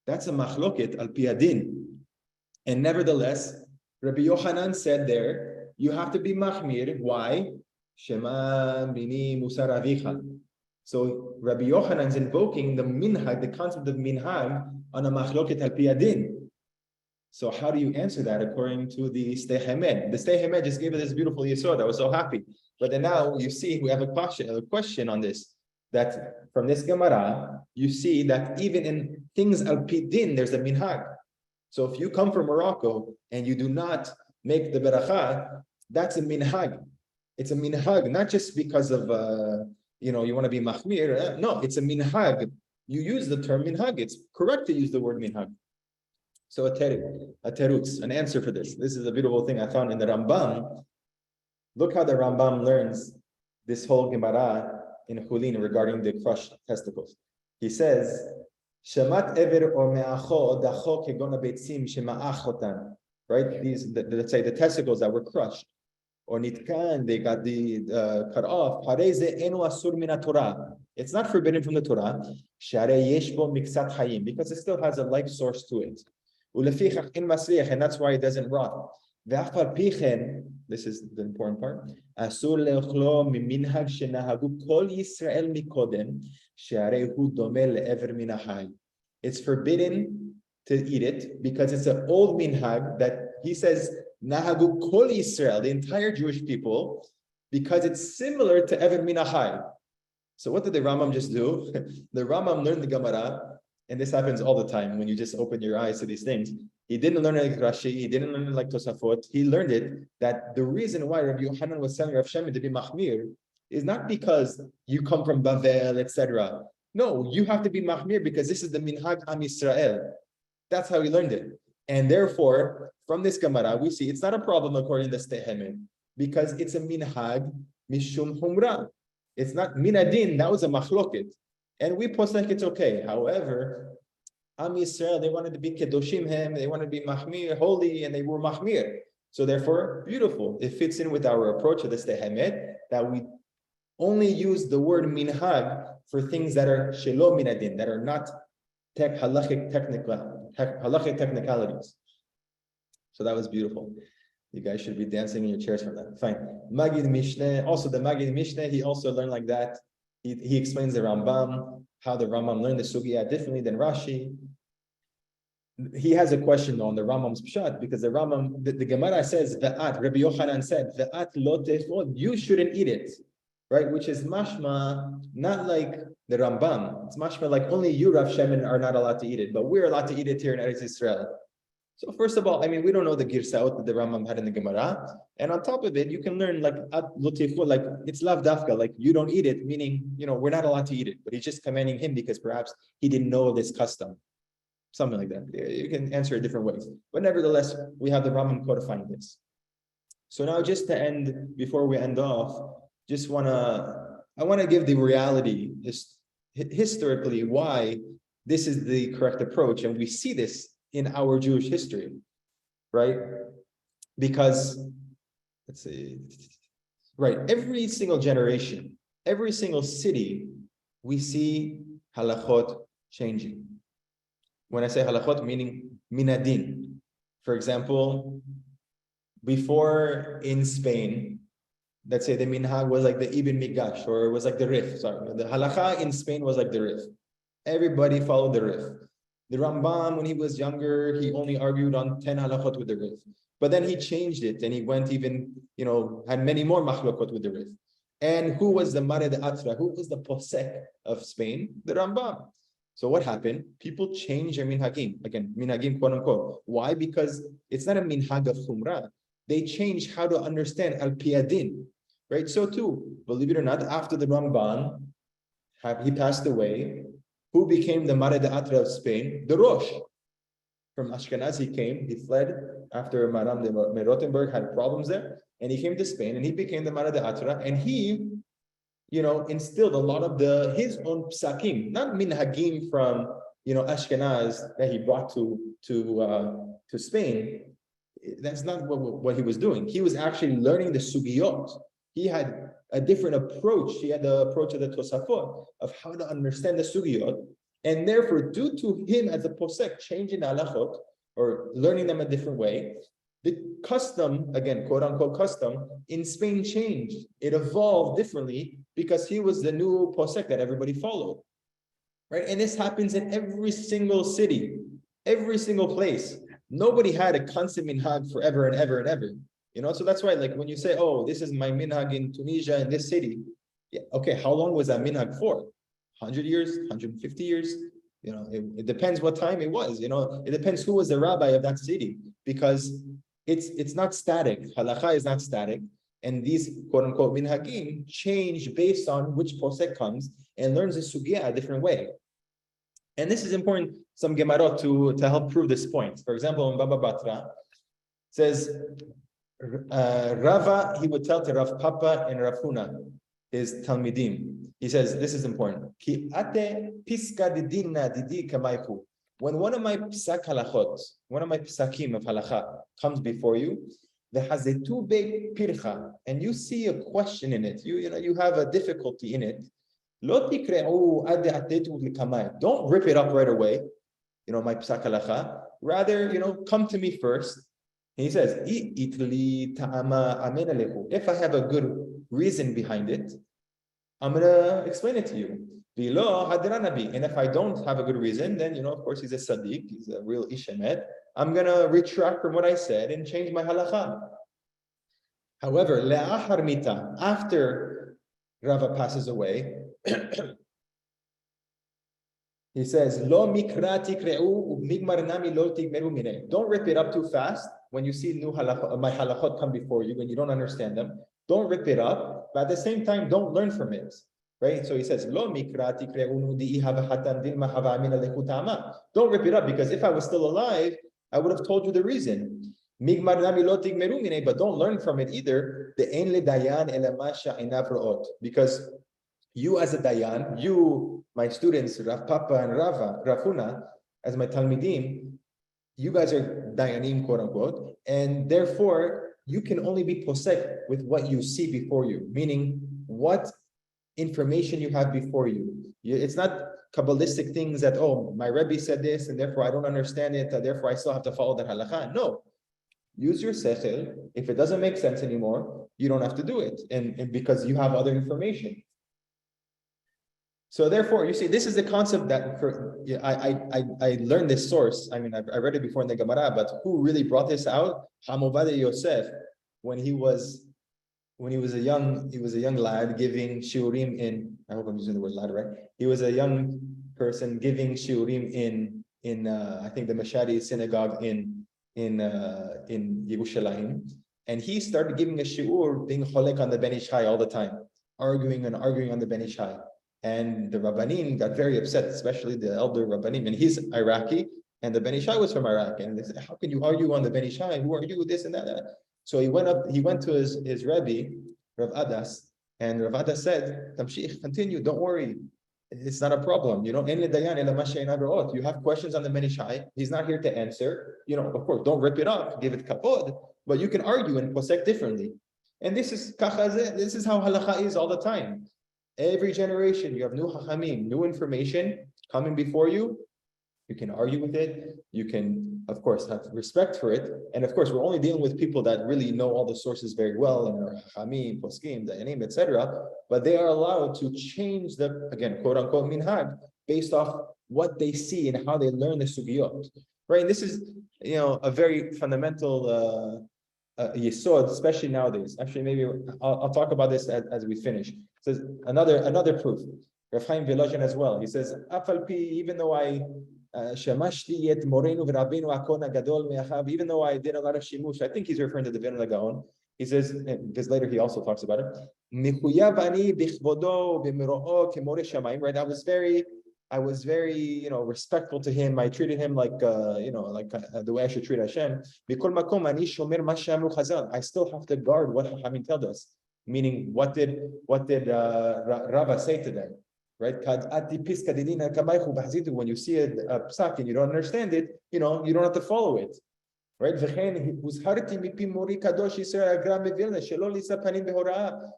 That's a machloket al piyadin. And nevertheless, Rabbi Yochanan said there, you have to be mahmir. Why? Shema bini musar avicha. So Rabbi Yochanan is invoking the minhag, the concept of minhag, on a machloket al piyadin. So how do you answer that according to the Steh Hemed? The Steh Hemed just gave us this beautiful yesod. I was so happy. But then now you see we have a question on this. That from this Gemara, you see that even in things al pidin, there's a minhag. So if you come from Morocco and you do not make the beracha, that's a minhag. It's a minhag, not just because of you want to be mahmir. No, it's a minhag. You use the term minhag. It's correct to use the word minhag. So a terutz, an answer for this. This is a beautiful thing I found in the Rambam. Look how the Rambam learns this whole Gemara in Chulin regarding the crushed testicles. He says, "Shamat ever or me'acho dacho kegona beitzim shema'achotan." Right? Let's say the testicles that were crushed, or nitkan, they got cut off. Hareze enu asur min Torah. It's not forbidden from the Torah. Sharei yesh bo miksat hayim, because it still has a life source to it. Ulefichach in masriach, and that's why it doesn't rot. Ve'achar pichen. This is the important part. Asur leochlo miminhag shenahagu kol Yisrael mikodem she'arei hu domeh le'ever min ha'chai. It's forbidden to eat it because it's an old minhag that he says nahagu kol Yisrael, the entire Jewish people, because it's similar to ever min ha'chai. So what did the Rambam just do? The Rambam learned the Gemara, and this happens all the time when you just open your eyes to these things. He didn't learn it like Rashi, he didn't learn it like Tosafot. He learned it that the reason why Rabbi Yochanan was telling Rav Shemi to be Mahmir is not because you come from Bavel, etc. No, you have to be Mahmir because this is the Minhag Am Yisrael. That's how he learned it. And therefore, from this Gemara, we see it's not a problem according to Steh Hemed because it's a Minhag Mishum Humra. It's not Minadin, that was a Machloket. And we post like it's okay. However, Am Yisrael, they wanted to be Kedoshim Hem, they wanted to be Mahmir, holy, and they were Mahmir. So therefore, beautiful. It fits in with our approach of the Steh Hemed that we only use the word minhag for things that are shelo minadin, that are not halachic technicalities. So that was beautiful. You guys should be dancing in your chairs for that. Fine. Magid Mishneh, also the Magid Mishneh, he also learned like that. he explains the Rambam, how the Rambam learned the Sugya differently than Rashi. He has a question on the Rambam's Pshat, because the Rambam, the Gemara says, Ve'at, Rabbi Yochanan said, Ve'at lo techol, you shouldn't eat it, right? Which is mashma, not like the Rambam. It's mashma like only you, Rav Shemin, are not allowed to eat it, but we're allowed to eat it here in Eretz Israel. So first of all, I mean, we don't know the Girsaot that the Rambam had in the Gemara. And on top of it, you can learn like, like it's lav dafka, like you don't eat it, meaning, we're not allowed to eat it. But he's just commanding him because perhaps he didn't know this custom. Something like that. You can answer it different ways. But nevertheless, we have the Rambam codifying this. So now just to end, before we end off, I want to give the reality, historically, why this is the correct approach. And we see this in our Jewish history, right? Because, let's see, right, every single generation, every single city, we see halachot changing. When I say halachot, meaning minadin. For example, before in Spain, let's say the minhag was like the ibn migash, or it was like the rif. Sorry, the halacha in Spain was like the rif. Everybody followed the rif. The Rambam, when he was younger, he only argued on 10 halachot with the rif. But then he changed it, and he went even, had many more machlokot with the rif. And who was the Mare de Atra? Who was the posek of Spain? The Rambam. So what happened? People changed their minhagim. Again, minhagim, quote unquote. Why? Because it's not a minhag of chumrah. They changed how to understand al piyadin, right? So too, believe it or not, after the Ramban, he passed away. Who became the Mare de Atra of Spain? The Rosh. From Ashkenaz, he came. He fled after Madame de Rothenburg had problems there, and he came to Spain, and he became the Mare de Atra, and he instilled a lot of his own psakim, not minhagim from Ashkenaz that he brought to Spain. That's not what he was doing. He was actually learning the sugiyot. He had a different approach. He had the approach of the Tosafot of how to understand the sugiyot, and therefore, due to him as a posek changing halachot or learning them a different way, the custom, again, quote unquote custom, in Spain changed. It evolved differently because he was the new posek that everybody followed, right? And this happens in every single city, every single place. Nobody had a constant minhag forever and ever and ever. So that's why, like when you say, "Oh, this is my minhag in Tunisia in this city," yeah, okay, how long was that minhag for? 100 years, 150 years? It depends what time it was. It depends who was the rabbi of that city, because it's not static. Halacha is not static, and these quote unquote minhagim change based on which posek comes and learns the sugya a different way. And this is important. Some gemarot to help prove this point. For example, in Baba Batra says, Rava, he would tell to Rav Papa and Rav Huna, his Talmidim. He says, this is important. Ki ate piska didina didi kamaychu. When one of my psak halachot, one of my psakim of halacha comes before you, there has a too big pircha, and you see a question in it. You have a difficulty in it. Don't rip it up right away. My psak halacha. Rather, come to me first. He says, if I have a good reason behind it, I'm going to explain it to you. And if I don't have a good reason, then, of course, he's a Sadiq, he's a real Ishemet. I'm going to retract from what I said and change my halacha. However, after Rava passes away, he says, don't rip it up too fast when you see my halachot come before you, when you don't understand them. Don't rip it up, but at the same time, don't learn from it. Right? So he says, don't rip it up, because if I was still alive, I would have told you the reason. But don't learn from it either. Because you as a dayan, you, my students, Rav Papa and Rav Huna, as my talmidim, you guys are dayanim, quote unquote, and therefore you can only be posek with what you see before you, meaning what information you have before you. It's not Kabbalistic things that, oh, my Rabbi said this, and therefore I don't understand it, therefore I still have to follow that halakha. No. Use your sechel. If it doesn't make sense anymore, you don't have to do it, and because you have other information. So therefore, you see, this is the concept that I learned this source. I mean, I read it before in the Gemara, but who really brought this out? Hamovade Yosef, when he was a young lad giving shiurim in. I hope I'm using the word lad right. He was a young person giving shiurim in I think the Mashadi synagogue in Yerushalayim, and he started giving a shiur being cholek on the Ben Ish Chai all the time, arguing on the Ben Ish Chai. And the Rabbanim got very upset, especially the elder Rabbanim, and he's Iraqi, and the Ben Ish Chai was from Iraq, and they said, how can you argue on the Ben Ish Chai? Who are you? This and that. So he went to his Rabbi, Rav Adas, and Rav Adas said, Tamshich, continue, don't worry. It's not a problem. You have questions on the Ben Ish Chai. He's not here to answer. Of course, don't rip it up, give it kapod, but you can argue and posek differently. And this is how halacha is all the time. Every generation, you have new hachamim, new information coming before you. You can argue with it. You can, of course, have respect for it. And of course, we're only dealing with people that really know all the sources very well, and are hachamim, poskim, dayanim, etc. But they are allowed to change the, again, quote unquote, minhag, based off what they see and how they learn the sugiyot. Right? And this is, a very fundamental yesod, especially nowadays. Actually, maybe I'll talk about this as we finish. Says another proof. Rav Chaim Volozhin as well. He says, even though I even though I did a lot of shimush, I think he's referring to the Vilna Gaon. He says, because later he also talks about it. Right? I was very, respectful to him. I treated him like the way I should treat Hashem. I still have to guard what Chachamim told us. Meaning, what did Rava say to them? Right? When you see a psak and you don't understand it, you don't have to follow it. Right?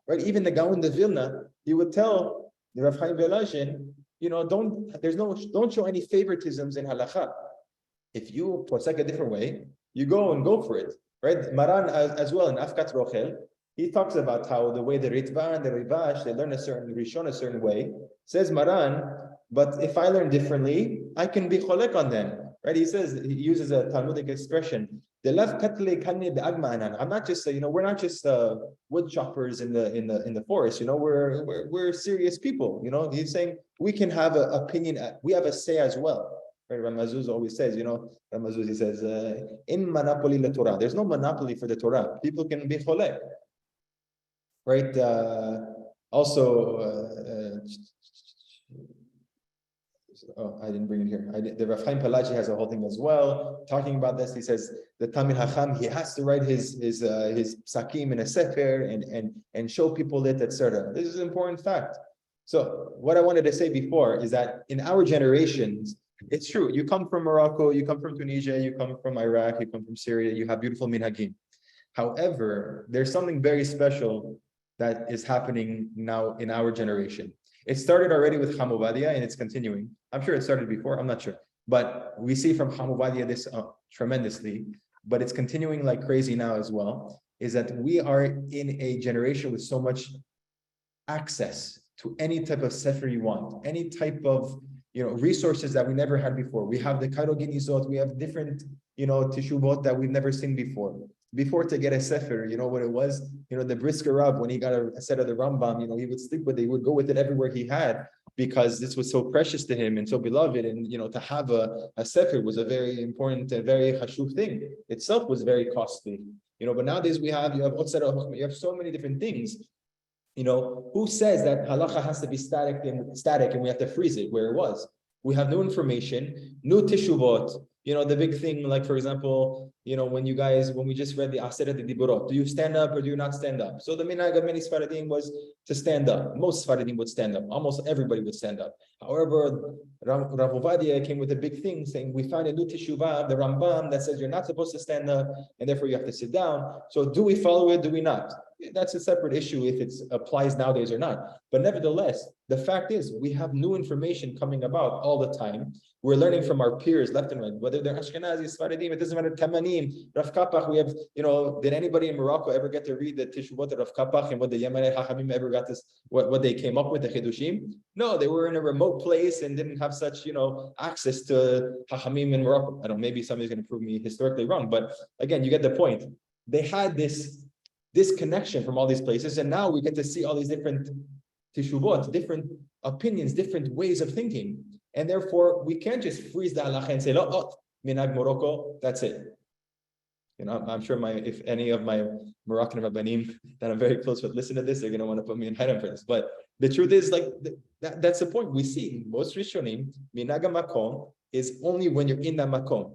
Right? Even the Gaon de Vilna, he would tell the Rav Chaim Volozhin, don't show any favoritisms in halacha. If you posek a different way, you go for it. Right? Maran as well in Afkat Rochel, he talks about how the way the Ritva and the Rivash, they learn a certain Rishon a certain way. Says Maran, but if I learn differently, I can be cholek on them. Right? He uses a Talmudic expression. I'm not just, we're not just wood choppers in the forest. We're serious people. He's saying we can have an opinion. We have a say as well. Right? Ramazuz always says, he says, in monopoly la Torah. There's no monopoly for the Torah. People can be cholek. Right. I didn't bring it here. The Rav Chaim Palachi has a whole thing as well, talking about this. He says the Talmid Hacham, he has to write his psakim in a sefer and show people it, etc. This is an important fact. So what I wanted to say before is that in our generations, it's true. You come from Morocco, you come from Tunisia, you come from Iraq, you come from Syria. You have beautiful minhagim. However, there's something very special that is happening now in our generation. It started already with Hamovadia and it's continuing. I'm sure it started before, I'm not sure. But we see from Hamovadia this tremendously, but it's continuing like crazy now as well, is that we are in a generation with so much access to any type of sefer you want, any type of resources that we never had before. We have the Kairo Ginizot, we have different teshuvot that we've never seen before. Before, to get a sefer, what it was, the Brisker Rav, when he got a set of the Rambam, he would sleep with it, he would go with it everywhere he had, because this was so precious to him and so beloved. And, to have a sefer was a very important, a very hashuv thing. Itself was very costly, but nowadays you have so many different things. Who says that halacha has to be static and we have to freeze it where it was? We have new information, new teshuvot. The big thing, like for example, when we just read the Aseret Diborot, do you stand up or do you not stand up? So the minhag of many Sfaradim was to stand up. Most Sfaradim would stand up. Almost everybody would stand up. However, Rav Ovadia came with a big thing saying, we find a new teshuvah, the Rambam, that says you're not supposed to stand up and therefore you have to sit down. So do we follow it? Do we not? That's a separate issue if it applies nowadays or not. But nevertheless, The fact is, we have new information coming about all the time. We're learning from our peers left and right, whether they're Ashkenazi, Sfaradim, it doesn't matter, Tamanim, Rav Kapach. We have, did anybody in Morocco ever get to read the Teshuvot of Rav Kapach and what the Yemenite Hachamim ever got this, what they came up with, the Chidushim? No, they were in a remote place and didn't have such, access to Hachamim in Morocco. I don't know, maybe somebody's going to prove me historically wrong, but again, you get the point. They had this connection from all these places, and now we get to see all these different Teshuvot, different opinions, different ways of thinking. And therefore, we can't just freeze the halacha and say, oh, Minhag Morocco, that's it. I'm sure if any of my Moroccan Rabbanim that I'm very close with listen to this, they're going to want to put me in Haram for this. But the truth is, that's the point. We see most Rishonim, Minhag Makom is only when you're in that Makom.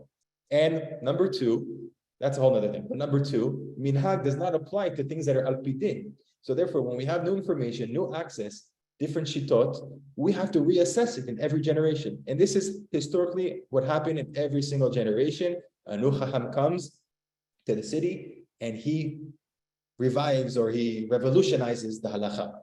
And number two, that's a whole other thing. But number two, Minhag does not apply to things that are al-pidin. So therefore, when we have new information, new access, different shitot, we have to reassess it in every generation. And this is historically what happened in every single generation. A new chacham comes to the city and he revives or he revolutionizes the halacha.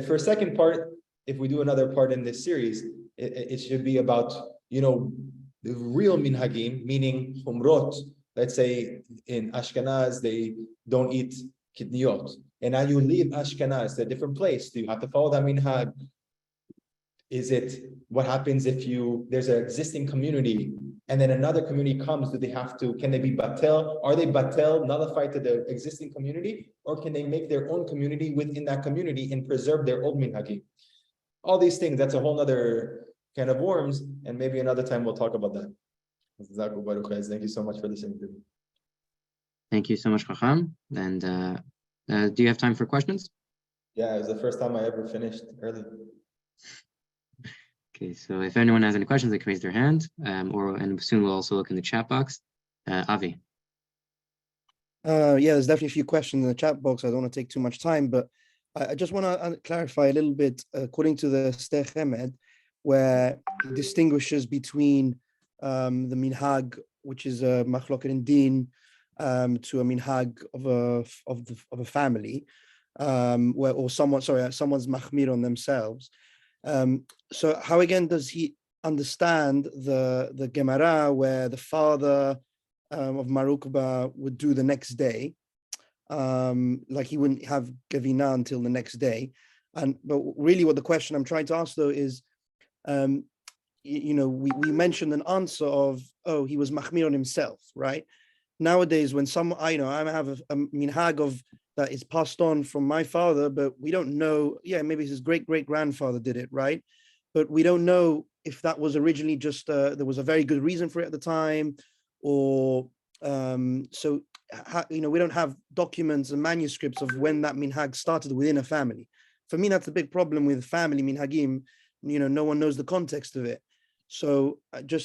For a second part, if we do another part in this series, it should be about, the real minhagim, meaning humrot. Let's say in Ashkenaz, they don't eat kidniyot. And now you leave Ashkenaz to a different place. Do you have to follow that minhag? Is it what happens if there's an existing community and then another community comes? Can they be batel? Are they batel, nullified to the existing community? Or can they make their own community within that community and preserve their old minhagim? All these things, that's a whole other can of worms. And maybe another time we'll talk about that. Thank you so much for listening to me. Thank you so much, Chacham. And do you have time for questions? Yeah, it was the first time I ever finished early. Okay, so if anyone has any questions, they can raise their hand, and soon we'll also look in the chat box. Avi. Yeah, there's definitely a few questions in the chat box. I don't want to take too much time, but I just want to clarify a little bit, according to the Ster Chemed, where it distinguishes between the minhag, which is a machloket in din, to a minhag of a family, someone's machmir on themselves. So how again does he understand the Gemara where the father of Marukba would do the next day, like he wouldn't have Gavina until the next day? But really what the question I'm trying to ask though is, we mentioned an answer of, he was machmir on himself, right? Nowadays, when I have a minhag of that is passed on from my father, but we don't know, maybe his great-great-grandfather did it, right? But we don't know if that was originally just, there was a very good reason for it at the time, or, we don't have documents and manuscripts of when that minhag started within a family. For me, that's the big problem with family minhagim, no one knows the context of it. So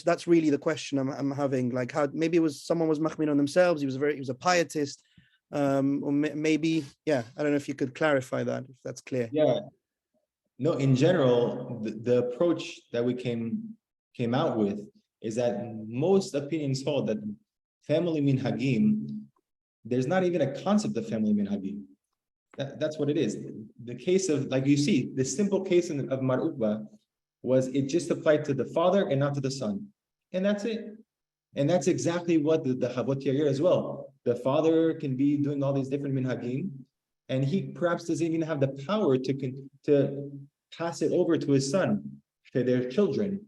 that's really the question I'm having, like how maybe someone was machmir on themselves. He was a pietist, or maybe, I don't know if you could clarify that, if that's clear. Yeah, no, in general, the approach that we came out with is that most opinions hold that family minhagim, there's not even a concept of family minhagim. That's what it is. The case of, like you see, the simple case of Marukba was it just applied to the father and not to the son. And that's it. And that's exactly what the Chavot Yair as well. The father can be doing all these different minhagim, and he perhaps doesn't even have the power to pass it over to his son, to their children.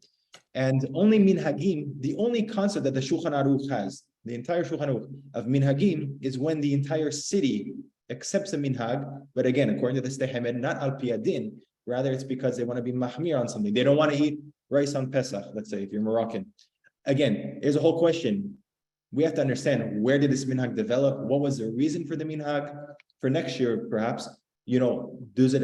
And only minhagim, the only concept that the Shulchan Aruch has, the entire Shulchan Aruch of minhagim, is when the entire city accepts a minhag, but again, according to the Ster Chemed, not al pi adin. Rather, it's because they want to be mahmir on something. They don't want to eat rice on Pesach, let's say, if you're Moroccan. Again, there's a whole question. We have to understand, where did this minhag develop? What was the reason for the minhag? For next year, perhaps, does it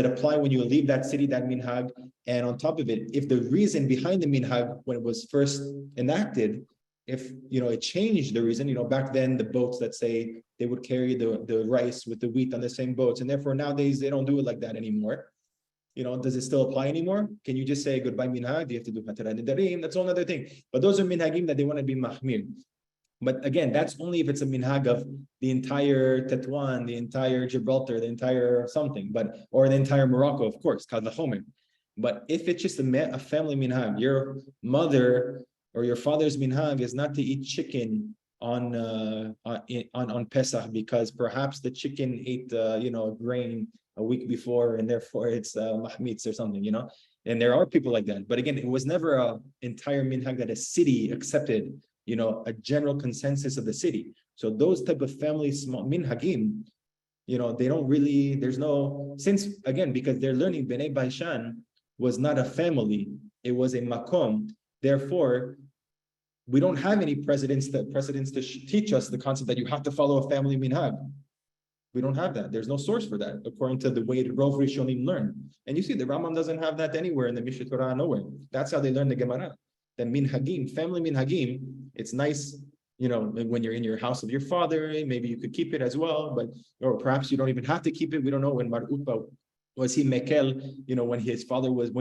apply when you leave that city, that minhag? And on top of it, if the reason behind the minhag, when it was first enacted, if it changed the reason, back then the boats, let's say, they would carry the rice with the wheat on the same boats, and therefore nowadays they don't do it like that anymore. Does it still apply anymore? Can you just say goodbye minhag? Do you have to do patara nedarim? That's another thing. But those are minhagim that they want to be mahmir. But again, that's only if it's a minhag of the entire Tetuan, the entire Gibraltar, the entire something, or the entire Morocco, of course, Kadlachomer. But if it's just a family minhag, your mother or your father's minhag is not to eat chicken on Pesach because perhaps the chicken ate grain a week before and therefore it's mahmitz or something, and there are people like that. But again, it was never a entire minhag that a city accepted, a general consensus of the city. So those type of family small minhagim, they don't really, since again, because they're learning Bnei Baishan was not a family, it was a makom. Therefore, we don't have any precedents to teach us the concept that you have to follow a family minhag. We don't have that. There's no source for that, according to the way the Rov Rishonim learn. And you see, the Rambam doesn't have that anywhere in the Mishnah Torah, nowhere. That's how they learn the Gemara. The minhagim, family minhagim, it's nice, when you're in your house of your father, maybe you could keep it as well, or perhaps you don't even have to keep it. We don't know when Mar Upa was he mekel, when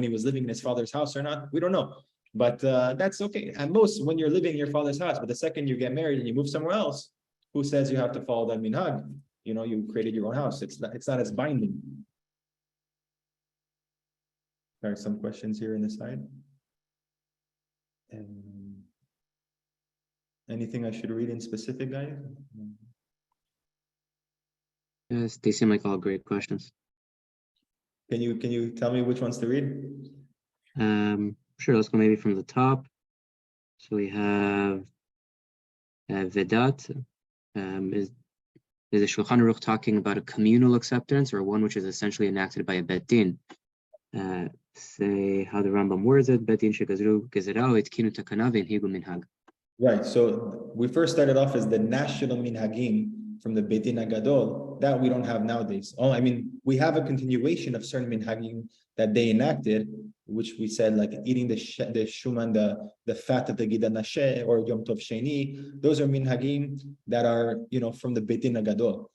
he was living in his father's house or not. We don't know. But that's okay. At most, when you're living in your father's house, but the second you get married and you move somewhere else, who says you have to follow that minhag? You created your own house. It's not as binding. There are some questions here in the side. Anything I should read in specific, guys? Yes, they seem like all great questions. Can you tell me which ones to read? Sure, let's go maybe from the top. So we have Vedat. Is the Shulchan Aruch talking about a communal acceptance or one which is essentially enacted by a Bet Din? Say how the Rambam words it, Bet Din shegazru gezerah itkinu takana v'inhigu minhag. Right, so we first started off as the national minhagim from the Bet Din Agadol. That we don't have nowadays. We have a continuation of certain minhagim that they enacted, which we said, like eating the shuman, the fat of the Gida Nashe or Yom Tov Sheni. Those are minhagim that are, from the Bet Din Agadol.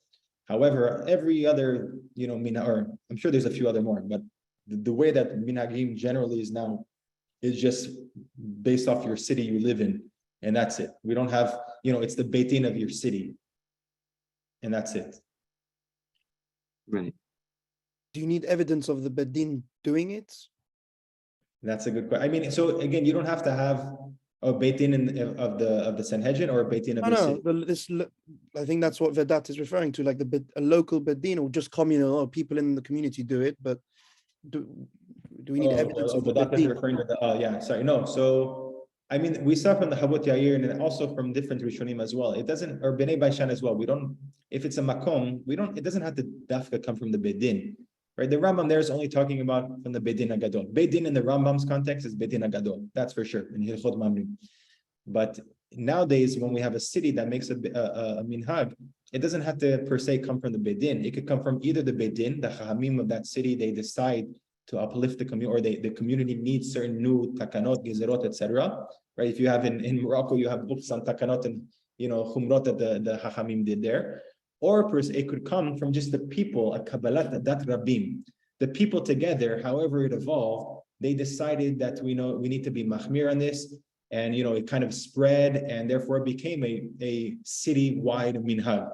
However, every other, or I'm sure there's a few other more, but the way that minhagim generally is now is just based off your city you live in, and that's it. We don't have, it's the Bet Din of your city, and that's it. Right. Do you need evidence of the Bet Din doing it? That's a good question. So again, you don't have to have a Beit Din of the Sanhedrin or a Beit Din of the city. I think that's what Vedat is referring to, like a local Beit Din or just communal, or people in the community do it. But do we need evidence of Vedat is referring to no. So we saw from the Habot Yair and also from different Rishonim as well. It doesn't, or Bnei Baishan as well. We don't. If it's a makom, it doesn't have to dafka come from the Beit Din. Right, the Rambam there is only talking about from the Bet Din Agadol. Bet Din in the Rambam's context is Bet Din Agadol. That's for sure in Hilchot Mamrim. But nowadays, when we have a city that makes a minhag, it doesn't have to per se come from the Bet Din. It could come from either the Bet Din, the Chachamim of that city. They decide to uplift the community, or the community needs certain new takanot, gezerot, etc. Right? If you have in Morocco, you have books on takanot and chumrot that the Chachamim did there. Or it could come from just the people, a kabbalat dat rabim. The people together, however it evolved, they decided that we need to be machmir on this, and it kind of spread, and therefore it became a city-wide minhag.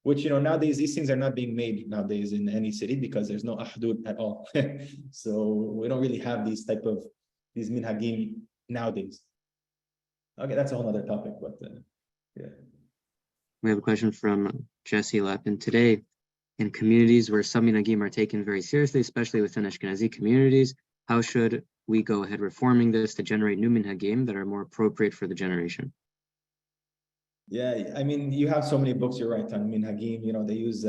Which nowadays these things are not being made nowadays in any city because there's no ahdud at all. So we don't really have these minhagim nowadays. Okay, that's a whole other topic, but yeah. We have a question from Jesse Lappin. Today, in communities where some minhagim are taken very seriously, especially within Ashkenazi communities, how should we go ahead reforming this to generate new minhagim that are more appropriate for the generation? Yeah, you have so many books, you're right, on minhagim. They use,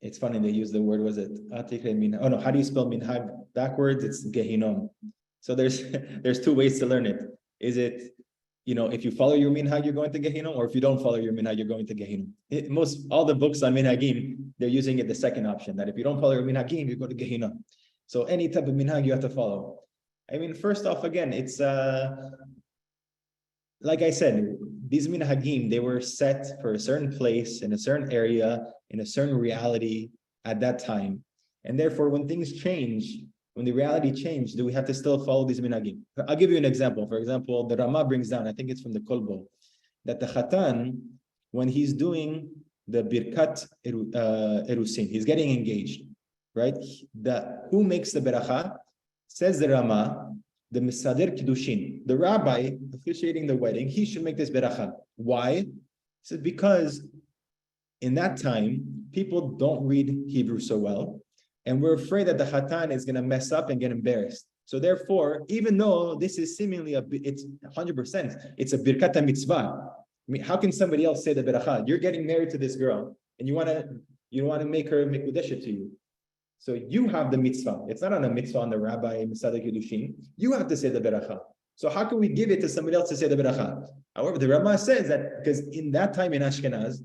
it's funny, they use the word, was it? How do you spell minhag backwards? It's gehinom. So there's two ways to learn it. Is it, if you follow your minhag, you're going to Gehinnom, or if you don't follow your minhag, you're going to Gehinnom. All the books on minhagim, they're using it the second option, that if you don't follow your minhagim, you go to Gehinnom. So any type of minhag you have to follow. First off, again, it's like I said, these minhagim, they were set for a certain place, in a certain area, in a certain reality at that time. And therefore, when things change, when the reality changed, do we have to still follow these minhagim? I'll give you an example. For example, the Ramah brings down, I think it's from the Kolbo, that the Khatan, when he's doing the Birkat Erusin, he's getting engaged, right? Who makes the Beracha? Says the Rama, the Misadir Kiddushin, the rabbi officiating the wedding, he should make this Beracha. Why? He said, because in that time, people don't read Hebrew so well, and we're afraid that the Khatan is going to mess up and get embarrassed. So therefore, even though this is seemingly it's 100%, it's a Birkat Mitzvah. I mean, how can somebody else say the Beracha? You're getting married to this girl, and you want to make her Mikudesha to you. So you have the mitzvah. It's not on a mitzvah on the rabbi, Misadak Yudushin. You have to say the Beracha. So how can we give it to somebody else to say the Beracha? However, the Rama says that because in that time in Ashkenaz,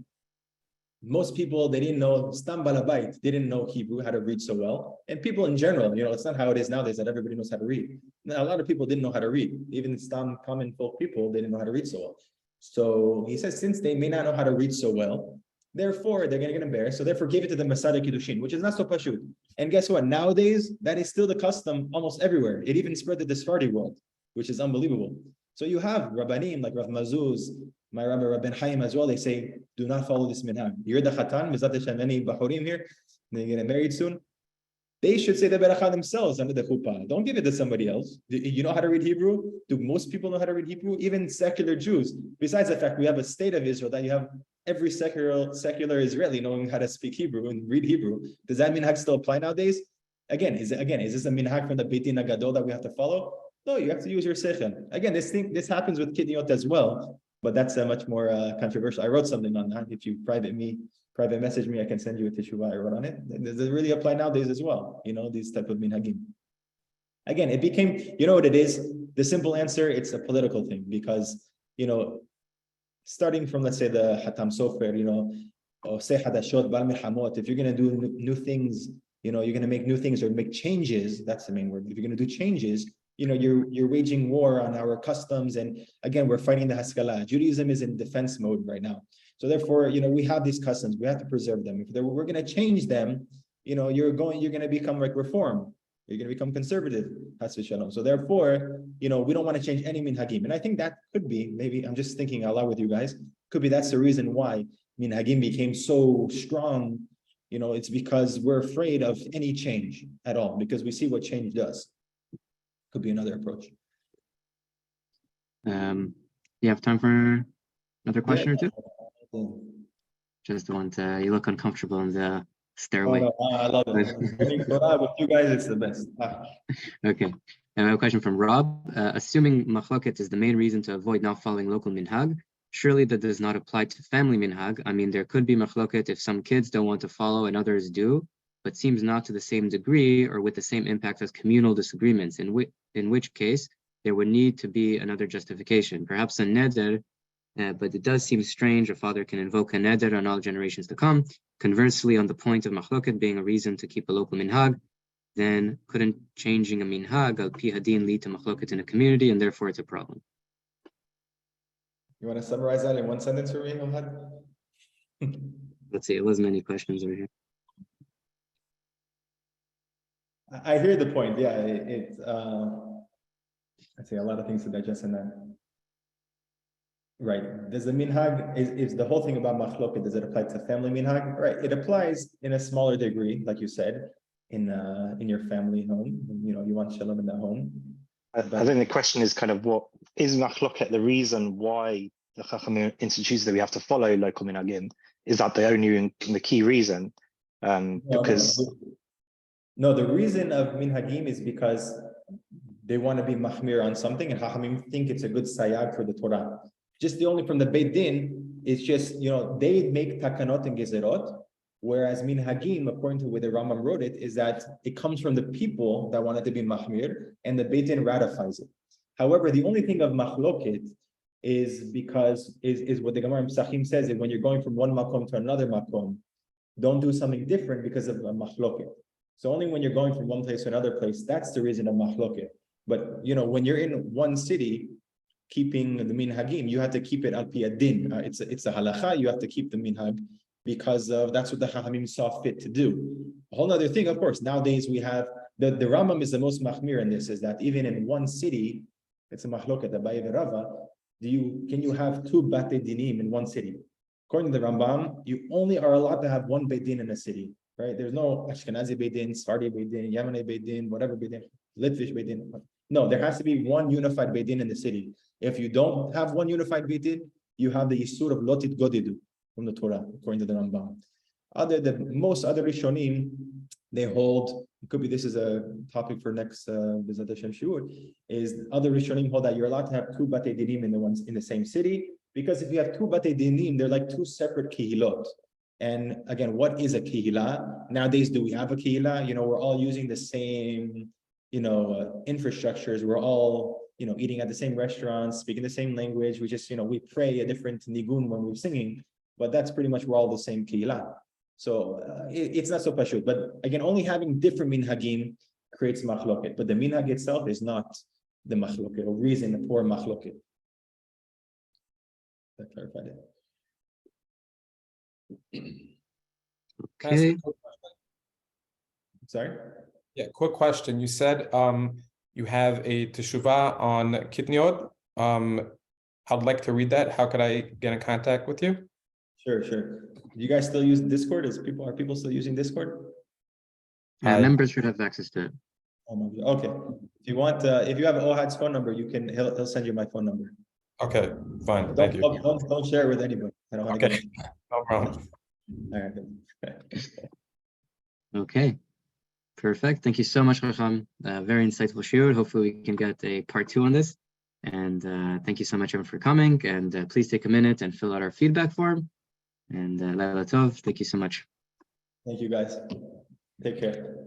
most people, they didn't know, Stam Balabait, they didn't know Hebrew, how to read so well. And people in general, it's not how it is nowadays that everybody knows how to read. A lot of people didn't know how to read. Even Stam common folk people, they didn't know how to read so well. So he says, since they may not know how to read so well, therefore they're going to get embarrassed. So therefore give it to the Masada Kiddushin, which is not so pashut. And guess what? Nowadays, that is still the custom almost everywhere. It even spread to the Sephardi world, which is unbelievable. So you have Rabbanim like Rav Mazuz, my Rabbi Rabbi Chaim as well, they say, do not follow this minhag. You're the Khatan, Mizat Hashem, any Bahurim here, they're getting married soon. They should say the Beracha themselves under the chuppah. Don't give it to somebody else. You know how to read Hebrew? Do most people know how to read Hebrew? Even secular Jews. Besides the fact we have a state of Israel that you have every secular Israeli knowing how to speak Hebrew and read Hebrew. Does that minhag still apply nowadays? Is this a minhag from the Beit Din Agadol that we have to follow? No, you have to use your seichel. Again, this happens with kidneyot as well, but that's much more controversial. I wrote something on that. If you private message me, I can send you a teshuvah I wrote on it. Does it really apply nowadays as well? These type of minhagim. Again, it became, what it is? The simple answer, it's a political thing because, starting from, let's say, the Hatam Sofer, or say Hadashot, Bal Milhamot, if you're going to do new things, you're going to make new things or make changes, that's the main word. If you're going to do changes, you're waging war on our customs. And again, we're fighting the Haskalah. Judaism is in defense mode right now. So therefore, we have these customs. We have to preserve them. If we're going to change them, you're going to become like reform. You're going to become conservative. So therefore, we don't want to change any minhagim. And I think that could be, maybe I'm just thinking out loud with you guys, could be that's the reason why minhagim became so strong. It's because we're afraid of any change at all, because we see what change does. Could be another approach. You have time for another question or two? Just want you look uncomfortable in the stairway. I love it. With you guys, it's the best. Okay. I have a question from Rob. Assuming machloket is the main reason to avoid not following local minhag, surely that does not apply to family minhag. I mean, there could be machloket if some kids don't want to follow and others do, but seems not to the same degree or with the same impact as communal disagreements, in which case there would need to be another justification, perhaps a neder, but it does seem strange a father can invoke a neder on all generations to come. Conversely, on the point of machloket being a reason to keep a local minhag, then couldn't changing a minhag al pi hadin lead to machloket in a community, and therefore it's a problem? You want to summarize that in one sentence for me, Ohad? Let's see, it was many questions over here. I hear the point. Yeah, I say a lot of things to digest in that. Right. Does the minhag is the whole thing about machloket? Does it apply to family minhag? Right. It applies in a smaller degree, like you said, in your family home. You want shalom in the home. I think the question is kind of what is machloket the reason why the Chachamim institutes that we have to follow local minhagim? Is that the only the key reason? Because no, the reason of minhagim is because they want to be mahmir on something, and Chachamim think it's a good sayag for the Torah. Just the only from the Beit Din, it's just, they make takanot and gezerot, whereas minhagim, according to the way the Rambam wrote it, is that it comes from the people that wanted to be mahmir, and the Beit Din ratifies it. However, the only thing of machloket is because is what the Gemara in Pesachim says, is when you're going from one makom to another makom, don't do something different because of a machloket. So only when you're going from one place to another place, that's the reason of machloket. But when you're in one city, keeping the minhagim, you have to keep it al pi adin. It's a halacha. You have to keep the minhag because that's what the Chachamim saw fit to do. A whole other thing, of course. Nowadays we have the Rambam is the most machmir in this. Is that even in one city, it's a machloket Abaye v'Rava. can you have two Bate Dinim in one city? According to the Rambam, you only are allowed to have one Beit Din in a city, right? There's no Ashkenazi Beit Din, Sephardi Beit Din, Yemeni Beit Din, whatever Beit Din, Litvish Beit Din. No, there has to be one unified Beit Din in the city. If you don't have one unified Beit Din, you have the Yisur of Lotit Godidu from the Torah, according to the Rambam. Most other Rishonim, they hold, it could be this is a topic for next B'ezrat Hashem Shiur, is other Rishonim hold that you're allowed to have two Batei Dinim in the same city, because if you have two Batei Dinim, they're like two separate kihilot. And again, what is a kihila? Nowadays, do we have a kihila? We're all using the same, infrastructures. We're all, eating at the same restaurants, speaking the same language. We just, we pray a different nigun when we're singing, but that's pretty much we're all the same kihila. So it's not so pashut, but again, only having different minhagim creates machloket, but the minhag itself is not the machloket or reason for machloket. That clarified it. Okay. Sorry? Yeah, quick question. You said you have a teshuvah on Kitniot. I'd like to read that. How could I get in contact with you? Sure. Do you guys still use Discord? Are people still using Discord? Members should have access to it. Okay. If you want, if you have Ohad's phone number, he'll send you my phone number. Okay, fine. Thank you. Don't share it with anybody. I don't want to get no problem. All right. Okay. Perfect. Thank you so much, Chacham. Very insightful shiur. Hopefully we can get a part 2 on this. And thank you so much, everyone, for coming. And please take a minute and fill out our feedback form. And Laila Tov, thank you so much. Thank you, guys. Take care.